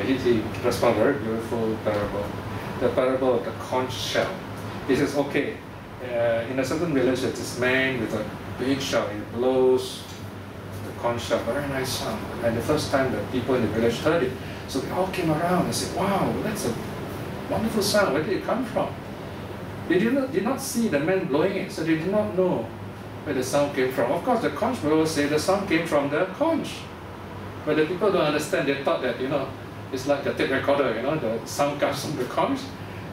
He responds very beautiful parable. The parable of the conch shell. He says, okay, in a certain village there's this man with a big shell, he blows the conch shell, very nice sound. And the first time the people in the village heard it, so they all came around and said, wow, that's a wonderful sound, where did it come from? They did not see the man blowing it, so they did not know where the sound came from. Of course, the conch blower say the sound came from the conch. But the people don't understand, they thought that, it's like the tape recorder, the sound comes from the conch.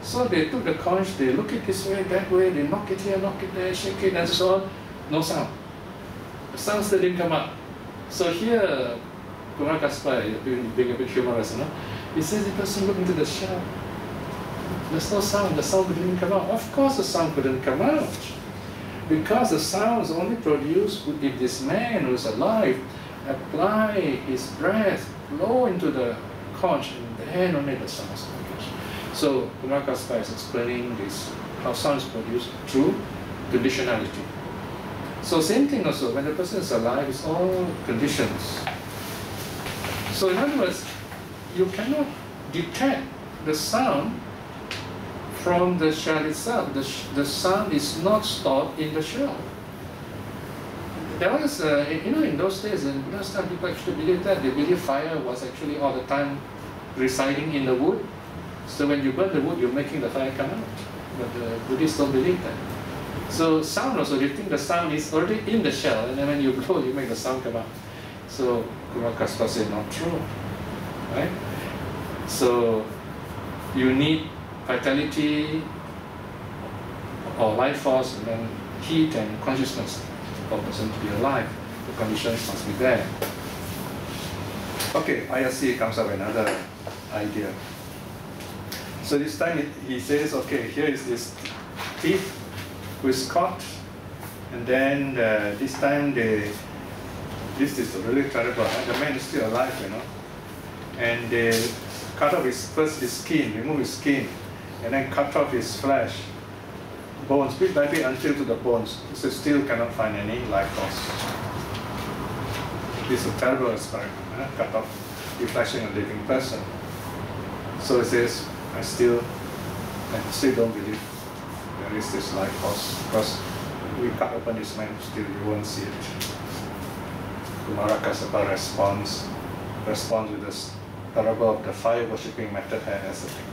So they took the conch, they look it this way, that way, they knock it here, knock it there, shake it, and so on. No sound. The sound still didn't come up. So here, Kumarakassapa, being a bit humorous, he says the person looked into the shell. There's no sound, the sound didn't come out. Of course the sound couldn't come out. Because the sound is only produced if this man who's alive apply his breath, blow into the conch, and then only the sound is produced. So Kumarakassapa is explaining this, how sound is produced through conditionality. So same thing also, when the person is alive, it's all conditions. So in other words, you cannot detect the sound from the shell itself. The sound is not stored in the shell. There was, in those days, in those time people actually believed that. They believed fire was actually all the time residing in the wood. So when you burn the wood, you're making the fire come out. But the Buddhists don't believe that. So sound also, they think the sound is already in the shell, and then when you blow, you make the sound come out. So Kumarakassapa said, not true, right? So you need vitality or life force, and then heat and consciousness for a person to be alive. The conditions must be there. Okay, Pāyāsi comes up with another idea. So this time he says, okay, here is this thief who is caught, and then this time this is really terrible. The man is still alive, and they cut off first his skin, remove his skin, and then cut off his flesh, bones, bit by bit until to the bones. So still cannot find any life force. This is a terrible experiment, cut off, reflection of a living person. So it says, I still don't believe there is this life force, because we cut open this man, still you won't see it. Kumarakassapa responds with this parable of the fire worshipping method hair as a thing.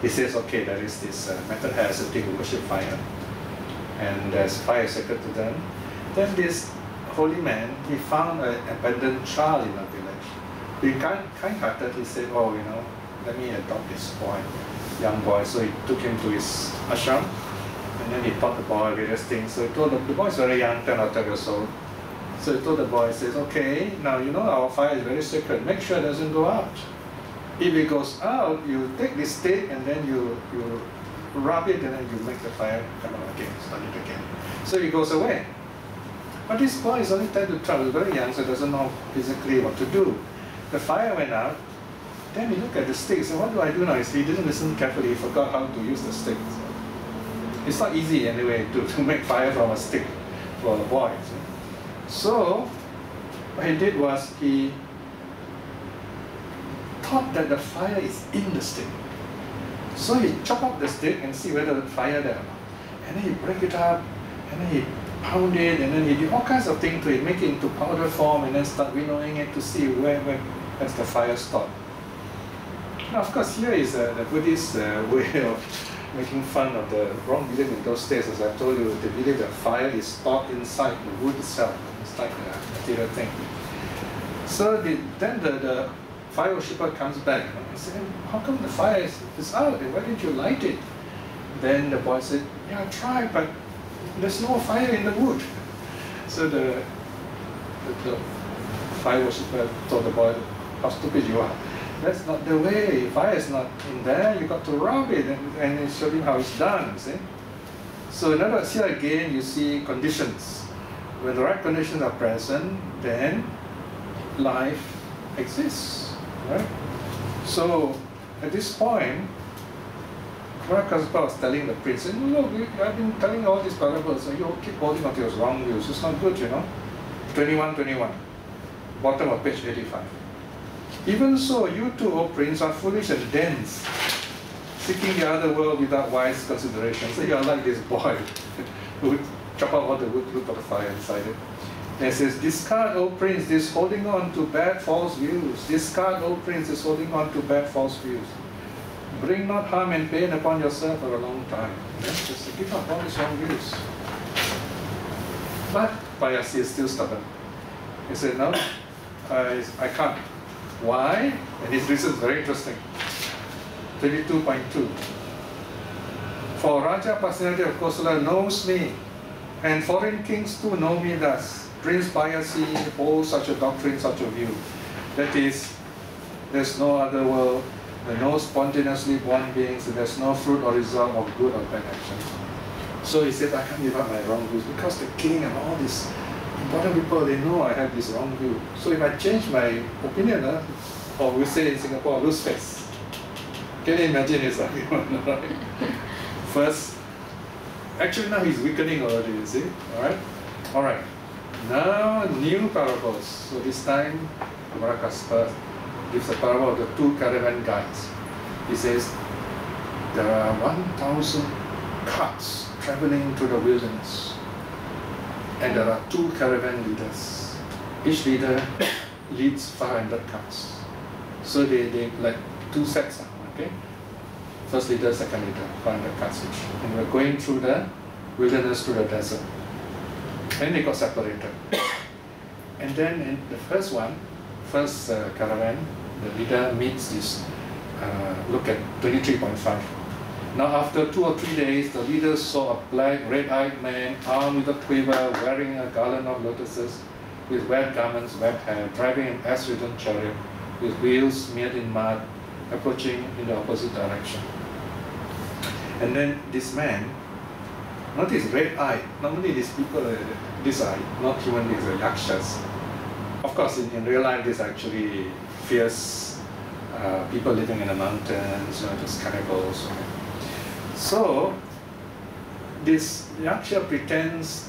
He says, okay, there is this method hair as a thing who worship fire, and there's fire sacred to them. Then this holy man, he found an abandoned child in a village. Being kind-hearted, he said, oh, let me adopt this boy, young boy. So he took him to his ashram, and then he taught the boy various things. So he told the boy is very young, 10 or 12 years old. So he told the boy, he says, okay, now our fire is very sacred, make sure it doesn't go out. If it goes out, you take this stick and then you rub it, and then you make the fire come out again, start it again. So he goes away. But this boy is only 10 to 12, he's very young, so doesn't know physically what to do. The fire went out. Then he looked at the stick, so what do I do now? He didn't listen carefully, he forgot how to use the stick. It's not easy anyway to make fire from a stick for a boy. See? So what he did was he thought that the fire is in the stick. So he chopped up the stick and see whether the fire there or not. And then he break it up, and then he pound it, and then he did all kinds of things to it, make it into powder form, and then start winnowing it to see where's the fire stored. Now, of course, here is the Buddhist way of making fun of the wrong belief in those days. As I told you, they believe that fire is stored inside the wood itself. It's like a material thing. So then the fire worshipper comes back and says, how come the fire is out? And why didn't you light it? Then the boy said, yeah, I tried, but there's no fire in the wood. So the fire worshipper told the boy, how stupid you are. That's not the way. Fire is not in there. You got to rub it and it showed him how it's done. See? So in other words, here again you see conditions. When the right conditions are present, then life exists. Right? So at this point, Kaspa was telling the prince, look, I've been telling all these parables, and you keep holding on to your wrong views. It's not good, you know. 21, bottom of page 85. Even so, you too, O prince, are foolish and dense, seeking the other world without wise consideration. So you are like this boy who would chop out all the wood, look for the fire inside it. And it says, discard, O prince, this holding on to bad false views. Discard, O prince, this holding on to bad false views. Bring not harm and pain upon yourself for a long time. Just to give up all these wrong views. But Pāyāsi is still stubborn. He said, no, I can't. Why? And his reason is very interesting. 22.2. For Raja personality of Kosala knows me, and foreign kings too know me thus. Prince Pāyāsi holds such a doctrine, such a view. That is, there's no other world, there are no spontaneously born beings, and there's no fruit or result of good or bad actions. So he said, I can't give up my wrong views because the king and all these important people, they know I have this wrong view. So if I change my opinion, or we say in Singapore, lose face. Can you imagine his argument, right? First, actually now he's weakening already, you see? Alright. Now new parables. So this time, Kaspa gives a parable of the two caravan guides. He says, there are 1,000 carts traveling through the wilderness. And there are two caravan leaders. Each leader leads 500 carts. So they like two sets, okay? First leader, second leader, 500 carts each. And we're going through the wilderness, through the desert. And they got separated. And then in the first caravan, the leader meets this, look at 23.5. Now after 2 or 3 days, the leaders saw a black, red-eyed man armed with a quiver, wearing a garland of lotuses, with wet garments, wet hair, driving an ass-ridden chariot, with wheels smeared in mud, approaching in the opposite direction. And then this man, notice red-eyed. Normally these people, these are not human beings, they're yakshas. Of course, in real life, these are actually fierce people living in the mountains, just cannibals. Right? So, this yaksha pretends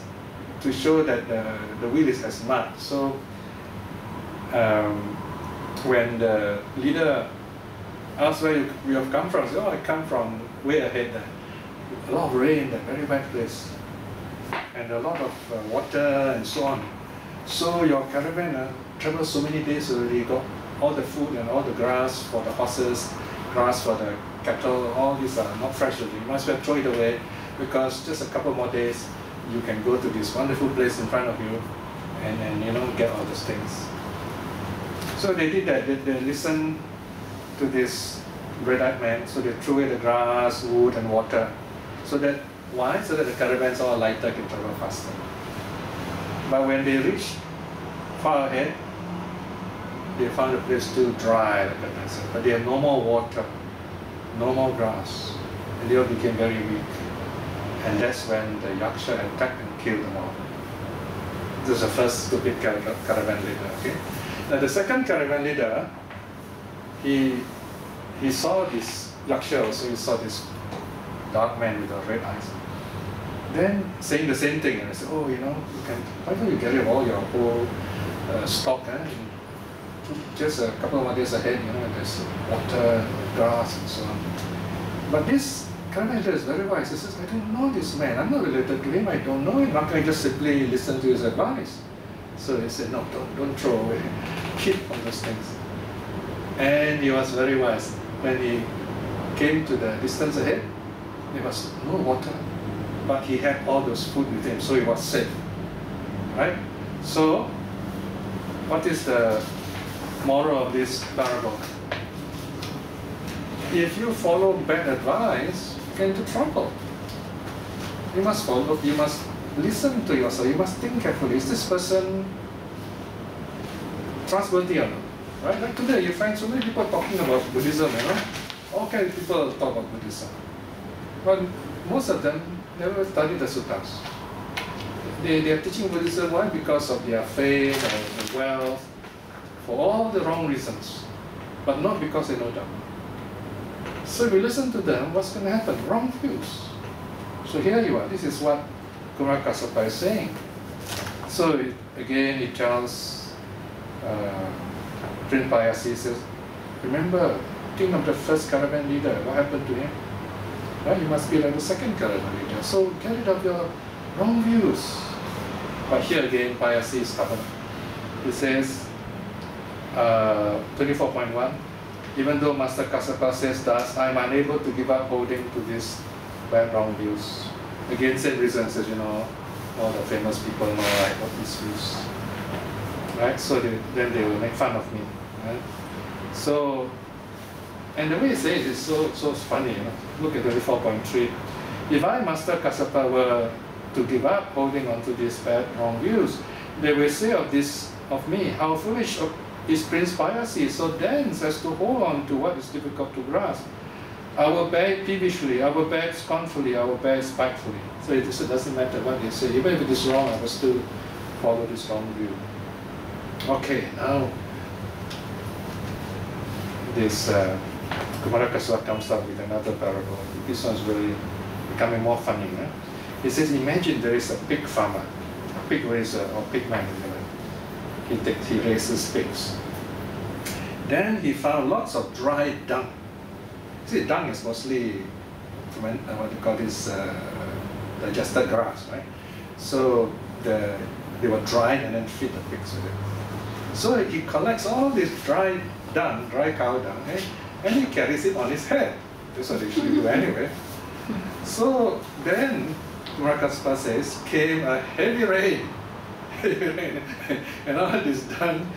to show that the wheel is as mud. So, when the leader asks where you have come from, say, oh, I come from way ahead there. A lot of rain, that very wet place, and a lot of water and so on. So your caravan travels so many days already, got all the food and all the grass for the horses, grass for the cattle, all these are not fresh already. You might as well throw it away, because just a couple more days you can go to this wonderful place in front of you and get all those things. So they did that. They listened to this red-eyed man, so they threw away the grass, wood and water. So that, why? So that the caravans all lighter, can travel faster. But when they reached far ahead, they found the place still dry, like the desert. But they had no more water, no more grass, and they all became very weak. And that's when the yaksha attacked and killed them all. This is the first stupid caravan leader. Okay. Now the second caravan leader, he saw this yaksha also. He saw this dark man with the red eyes. Then saying the same thing, and I said, oh, you know, why don't you get rid of all your whole stock, just a couple of days ahead, you know, there's water, grass, and so on. But this Carpenter is very wise. He says, I don't know this man, I'm not related to him, I don't know him, how can I just simply listen to his advice? So he said, no, don't throw away, keep all those things. And he was very wise. When he came to the distance ahead, there was no water, but he had all those food with him, so he was safe. Right? So, what is the moral of this parable? If you follow bad advice, you get into trouble. You must follow, you must listen to yourself, you must think carefully. Is this person trustworthy or not? Right? Like today, you find so many people talking about Buddhism, you know? All kinds of people talk about Buddhism. But most of them never studied the suttas. They are teaching Buddhism, why? Because of their fame or the wealth, for all the wrong reasons, but not because they know Dhamma. So if you listen to them, what's going to happen? Wrong views. So here you are. This is what Kumara Kassapa is saying. So again, he tells Prince Pāyāsi, says, remember, think of the first caravan leader. What happened to him? Right? You must be like the second caravan leader. So get rid of your wrong views. But here again, Pāyāsi is stubborn. He says, 24.1, even though Master Kassapa says thus, I am unable to give up holding to these bad wrong views. Again, same reasons as, you know, all the famous people know like what these views. Right? So then they will make fun of me. Right? So, and the way he says it is so funny, you know. Look at 24.3. If I, Master Kassapa, were to give up holding on to these bad wrong views, they will say of me, how foolish is Prince Pāyāsi, so dense as to hold on to what is difficult to grasp. I will bear it peevishly, I will bear it scornfully, I will bear it spitefully. So it doesn't matter what they say. Even if it is wrong, I will still follow this wrong view. Okay, now this Kumara Kassapa comes up with another parable. This one's really becoming more funny. He says, imagine there is a pig farmer, a pig raiser or pigman. He raises pigs. Then he found lots of dry dung. See, dung is mostly what they call this digested grass, right? So they were dried and then feed the pigs with it. So he collects all this dry dung, dry cow dung, and he carries it on his head. That's what they usually do anyway. So then, Kumara Kassapa says, came a heavy rain. And all this dung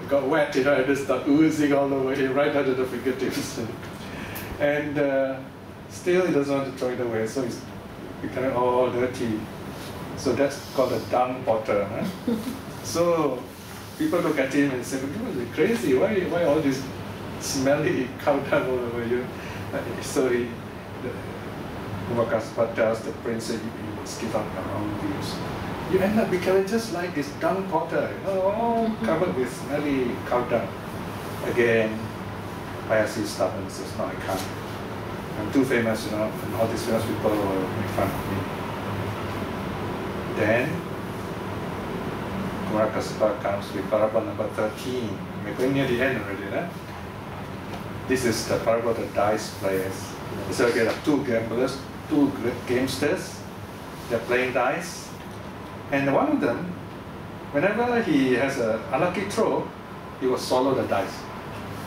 got wet, you know, and it started oozing all over him, right under the fingertips. And still he doesn't want to throw it away, so he's becoming all dirty. So that's called a dung potter. Huh? So people look at him and say, you must be crazy, why all this smelly cow dung all over you? So Kumara Kassapa tells the prince that you must give up your wrong views. You end up becoming just like this dung potter, you know, all covered with smelly cow dung. Again, Pāyāsi is stubborn, he says, no, I can't. I'm too famous, you know, and all these famous people will make fun of me. Then, Kumara Kassapa comes with parable number 13. We're going near the end already, right? This is the parable of the dice players. So there are two gamblers, two gamesters, they're playing dice. And one of them, whenever he has an unlucky throw, he will swallow the dice.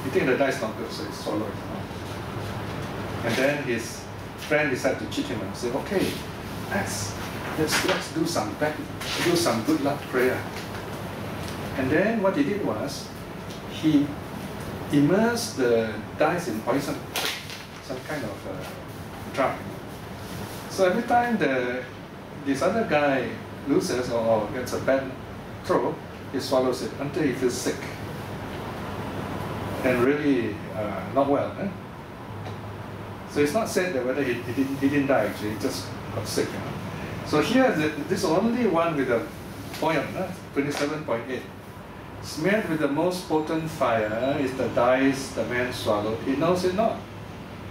He thinks the dice is not good, so he swallows it. And then his friend decided to cheat him and say, okay, let's do some good luck prayer. And then what he did was, he immersed the dice in poison, some kind of drug. So every time this other guy loses or gets a bad throw, he swallows it until he feels sick and really not well. So it's not said that whether he didn't die actually, he just got sick. You know? So here, this only one with a poem, 27.8. Smeared with the most potent fire is the dice the man swallowed. He knows it not.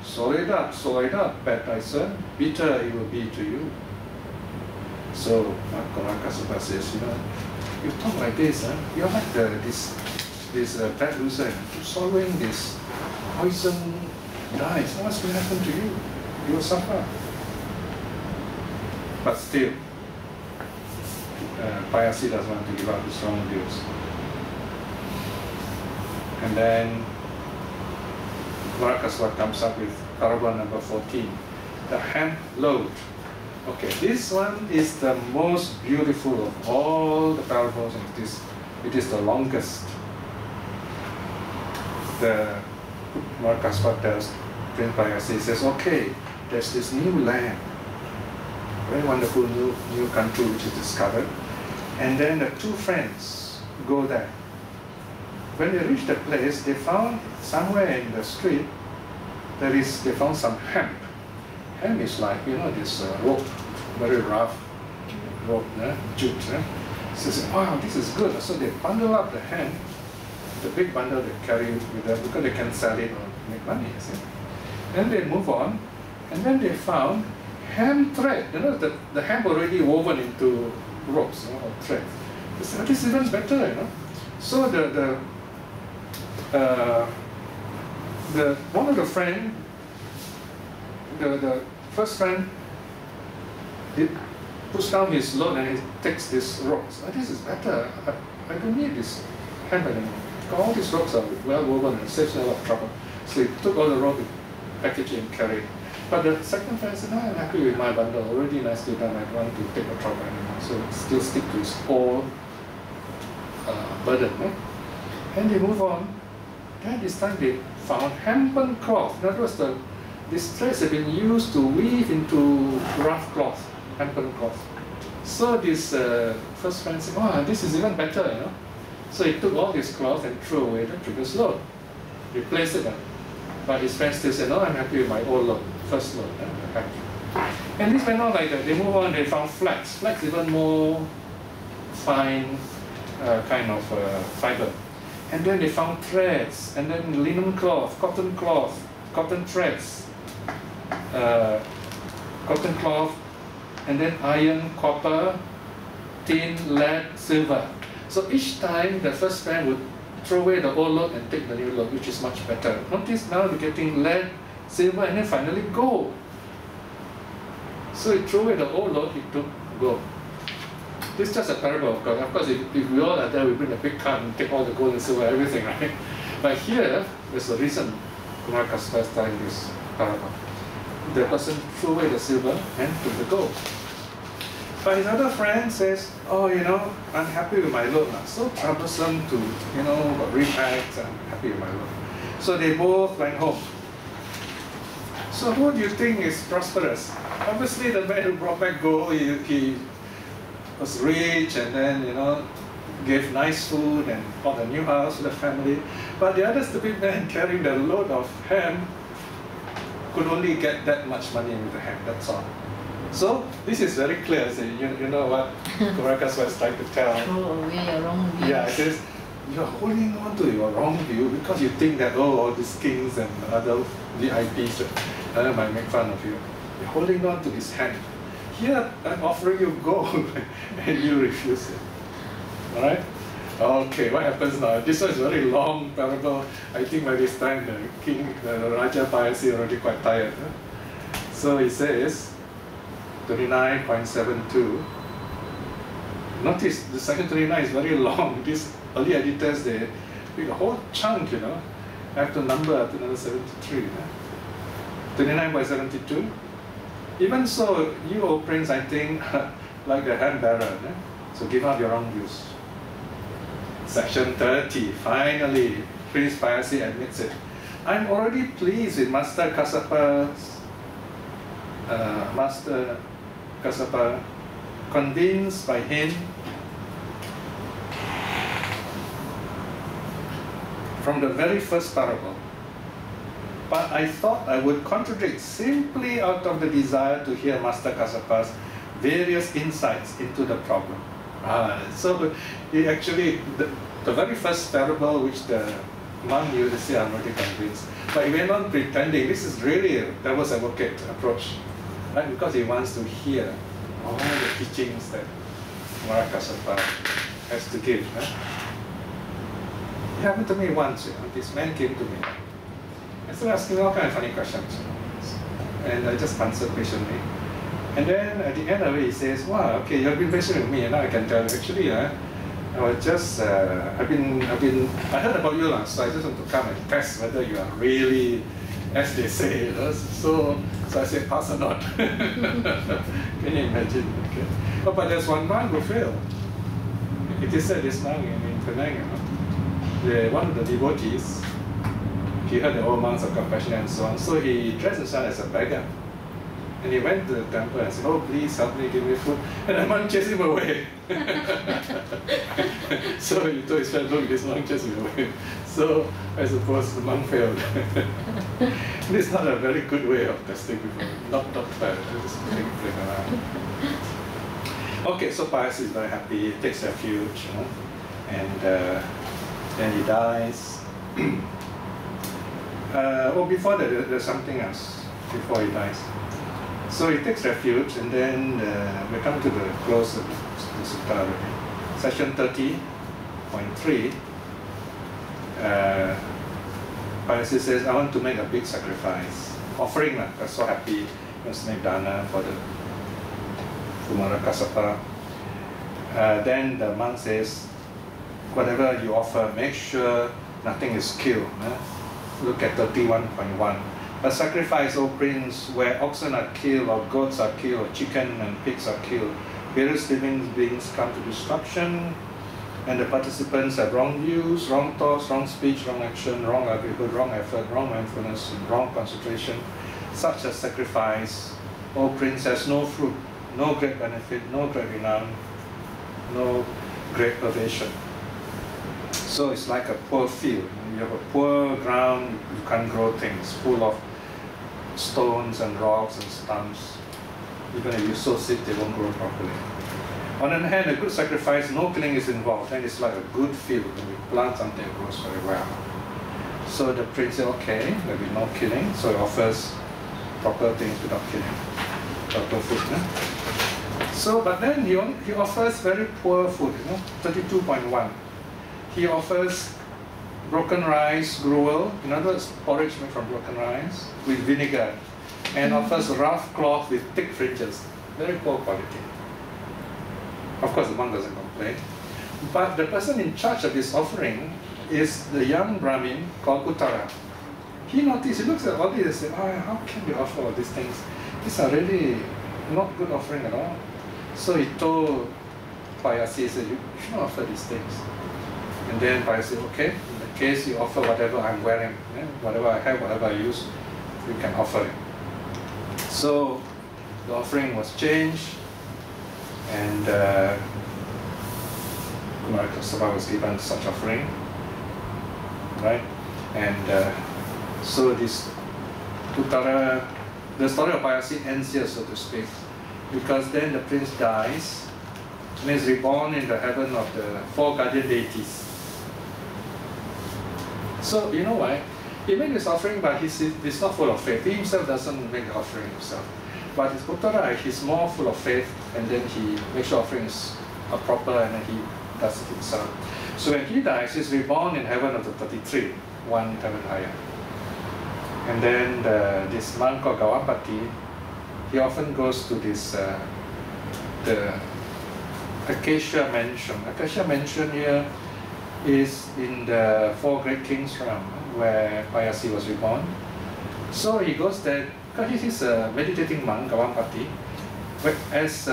Swallow it up, bad dicer. Bitter it will be to you. So Kassapa says, you talk like this, you're like this bad loser, swallowing this poison dies. What's going to happen to you? You will suffer. But still, Pāyāsi doesn't want to give up his wrong views. And then Kassapa comes up with parable number 14, the hemp load. Okay, this one is the most beautiful of all the parables, and it is the longest. The Kassapa tells Prince Pāyāsi, says, okay, there's this new land, very wonderful new country which is discovered, and then the two friends go there. When they reach the place, they found somewhere in the street, they found some hemp. Hemp is like, this rope, very rough rope, jute. So they say, wow, this is good. So they bundle up the hemp, the big bundle they carry with them, because they can sell it or make money, you see. Then they move on, and then they found hemp thread. The hemp already woven into ropes or thread. They said, this is even better, So one of the friend, the first friend, he puts down his load and he takes these ropes. This is better. I don't need this hemp anymore. All these ropes are well woven and saves a lot of trouble. So he took all the rope, packaged it and carried it. But the second friend said, no, I'm happy with my bundle, already nicely done, I don't want to take the trouble anymore. So still stick to his old burden. And they move on. Then this time they found hempen cloth. In other words, these threads have been used to weave into rough cloth, hempen cloth. So this first friend said, oh, this is even better, So he took all this cloth and threw away the previous load, replaced it. But his friend still said, no, I'm happy with my old load, first load. And this went on like that. They move on, they found flax. Flax even more fine kind of fiber. And then they found threads, and then linen cloth, cotton threads, cotton cloth, and then iron, copper, tin, lead, silver. So each time the first friend would throw away the old load and take the new load, which is much better. Notice now they're getting lead, silver, and then finally gold. So he threw away the old load, he took gold. This is just a parable, of course. Of course, if we all are there, we bring a big cart and take all the gold and silver, everything, right? But here, there's a reason Kassapa is telling this parable. The person threw away the silver and took the gold. But his other friend says, oh, I'm happy with my load now. So troublesome to, got repacked, I'm happy with my load. So they both went home. So who do you think is prosperous? Obviously, the man who brought back gold, he was rich and then, gave nice food and bought a new house for the family. But the other stupid man carrying the load of hemp could only get that much money with the hemp, that's all. So this is very clear. So you know what Kassapa was trying to tell. Throw away your wrong views. Yeah, it says you're holding on to your wrong view because you think that all these kings and other VIPs might make fun of you. You're holding on to this hand. Here I'm offering you gold and you refuse it. Alright? Okay, what happens now? This one is a very long parable. I think by this time the Raja Pāyāsi already quite tired. So he says 29.72. Notice the second 29 is very long. These early editors, they pick a whole chunk, I have to number up to another 73. 29.72. Even so, you, O Prince, I think, like the hand bearer. So give up your wrong views. Section 30. Finally, Prince Pāyāsi admits it. I'm already pleased with Master Kassapa, convinced by him from the very first parable. But I thought I would contradict simply out of the desire to hear Master Kassapa's various insights into the problem. So he actually, the very first parable which the monk used to say, I'm already convinced. But he went on pretending this is really a devil's advocate approach, right? Because he wants to hear all the teachings that Sutta has to give. It happened to me once, this man came to me. I started asking all kinds of funny questions. And I just answered patiently. And then at the end of it, he says, wow, okay, you've been patient with me, and now I can tell you, actually, I was just, I heard about you, so I just want to come and test whether you are really, as they say, so I said, pass or not. Can you imagine? Okay. Oh, but there's one monk who failed. It is said this monk in Penang, one of the devotees, he heard the old monks of compassion and so on, so he dressed himself as a beggar. And he went to the temple and said, oh, please help me, give me food. And the monk chased him away. So he told his friend, look, this monk chased me away. So I suppose the monk failed. This is not a very good way of testing people. Not bad, just playing around. Okay, so Pāyāsi is very happy, he takes refuge, and then he dies. Before that, there's something else, before he dies. So he takes refuge, and then we come to the close of the sutta already. Section 30.3, Pāyāsi says, I want to make a big sacrifice. Offering, I'm so happy, he wants to make dana for the Sutta. Then the monk says, whatever you offer, make sure nothing is killed. Look at 31.1. A sacrifice, O prince, where oxen are killed, or goats are killed, or chicken and pigs are killed, various living beings come to destruction, and the participants have wrong views, wrong thoughts, wrong speech, wrong action, wrong livelihood, wrong effort, wrong mindfulness, and wrong concentration. Such a sacrifice, O prince, has no fruit, no great benefit, no great renown, no great pervasion. So it's like a poor field. You have a poor ground, you can't grow things, full of stones and rocks and stumps. Even if you sow seed, they won't grow properly. On the other hand, a good sacrifice, no killing is involved, and it's like a good field. When you plant something, it grows very well. So the prince said, okay, there'll be no killing, so he offers proper things without killing, proper food. So, but then he offers very poor food, 32.1. He offers broken rice, gruel, in other words, porridge made from broken rice, with vinegar, and offers rough cloth with thick fringes, very poor quality. Of course, the monk doesn't complain. But the person in charge of this offering is the young Brahmin called Uttara. He noticed, he looks at all this and says, oh, how can you offer all these things? These are really not good offering at all. So he told Pāyāsi, he said, you should not offer these things. And then Pāyāsi said, okay, in that case you offer whatever I'm wearing, whatever I have, whatever I use, you can offer it. So the offering was changed, and Sutta was given such offering, right? And so this Uttara, the story of Pāyāsi ends here, so to speak, because then the prince dies and is reborn in the heaven of the 4 guardian deities. So, you know why? He made this offering, but he's not full of faith. He himself doesn't make the offering himself. But his Uttara, he's more full of faith, and then he makes sure offerings are proper, and then he does it himself. So when he dies, he's reborn in heaven of the 33, 1 heaven higher. And then this monk called Gawapati, he often goes to this, the Acacia Mansion. Acacia Mansion here is in the 4 Great Kings realm, where Pāyāsi was reborn. So he goes there, because he's a meditating monk, Gawapati. But as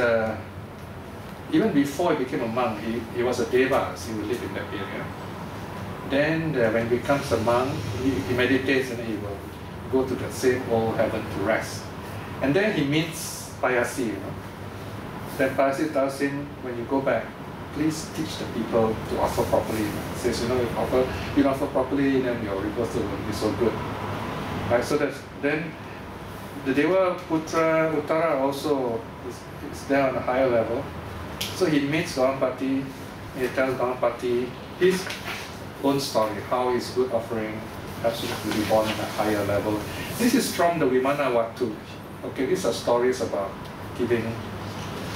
even before he became a monk, he was a deva, so he would live in that area. Then when he becomes a monk, he meditates, and he will go to the same old heaven to rest. And then he meets Pāyāsi, Then Pāyāsi tells him, when you go back, please teach the people to offer properly. He says, if you don't offer properly, then your rebirth will be so good. Right, so then the Deva Putra Uttara also is there on a higher level. So he meets Gawapati, he tells Gawapati his own story, how his good offering helps him to be born in a higher level. This is from the Vimana Vatu. Okay, these are stories about giving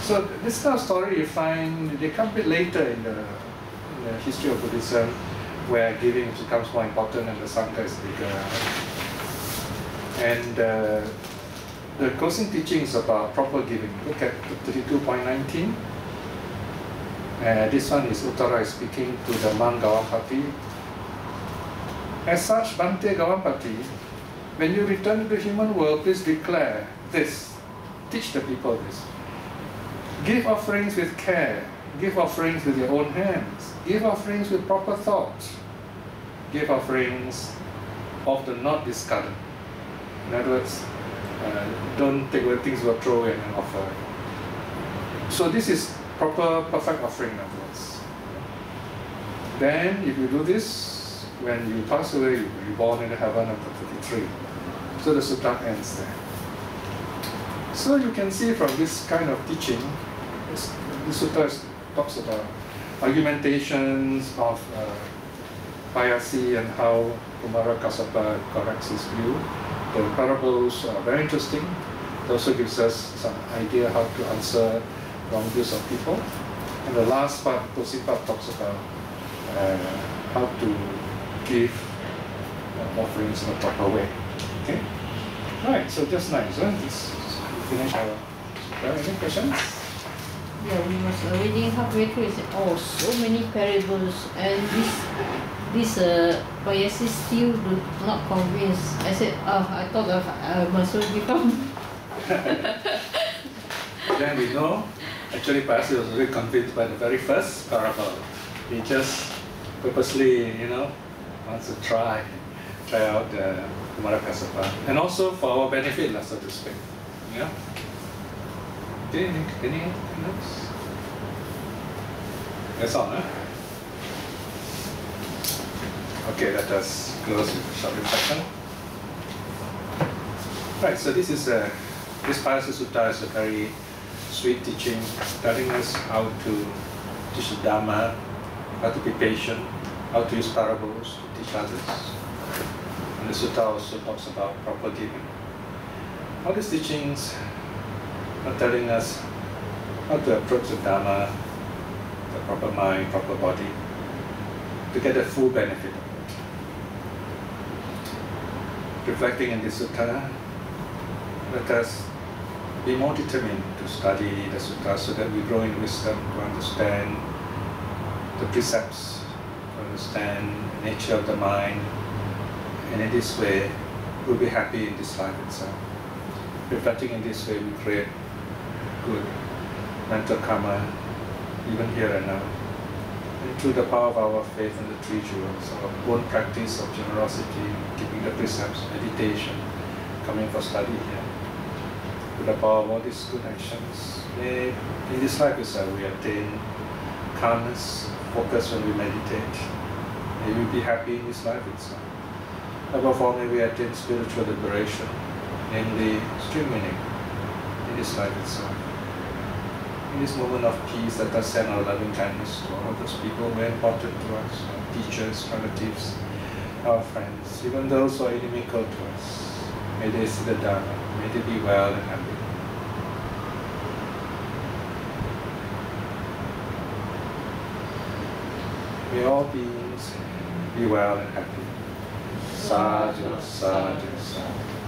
So this kind of story you find, they come a bit later in the history of Buddhism, where giving becomes more important and the Sangha is bigger. And the closing teaching is about proper giving. Look at 32.19. This one is Uttara speaking to the monk Gawampati. As such, Bhante Gawampati, when you return to the human world, please declare this. Teach the people this. Give offerings with care. Give offerings with your own hands. Give offerings with proper thought. Give offerings of the not discarded. In other words, don't take away things you throw away and offer. So this is proper, perfect offering, in other words. Then, if you do this, when you pass away, you will be born in the heaven after 33. So the sutta ends there. So you can see from this kind of teaching, the sutta talks about argumentations of Pāyāsi and how Kumara Kassapa corrects his view. The parables are very interesting. It also gives us some idea how to answer wrong views of people. And the last part, closing part, talks about how to give offerings in a proper way. Okay? Right, so just nice, huh? This finish our any questions? Yeah, we was already halfway through. He said, oh, so many parables, and this Pāyāsi still do not convince. I said, oh, I thought I must well become. Then we know, actually Pāyāsi was really convinced by the very first parable. He just purposely, wants to try out the Kumara Kassapa. And also for our benefit, so to speak. Yeah? Okay, any notes? That's all, huh? Okay, let us close with a short reflection. Right, so this Pāyāsi Sutta is a very sweet teaching, telling us how to teach the Dhamma, how to be patient, how to use parables to teach others. And the Sutta also talks about proper giving. All these teachings are telling us how to approach the Dhamma, the proper mind, proper body, to get the full benefit of it. Reflecting in this sutta, let us be more determined to study the sutta so that we grow in wisdom to understand the precepts, to understand the nature of the mind, and in this way we'll be happy in this life itself. Reflecting in this way, we create good mental karma, even here and now. And through the power of our faith in the three jewels, our own practice of generosity, keeping the precepts, meditation, coming for study here, with the power of all these good actions, may in this life itself we attain calmness, focus when we meditate. May we be happy in this life itself. Above all, may we attain spiritual liberation, namely stream winning in this life itself. In this moment of peace, let us send our loving kindness to all those people who are important to us, our teachers, relatives, our friends, even those who are inimical to us. May they see the Dharma, may they be well and happy. May all beings be well and happy. Sadhu, sadhu, sadhu.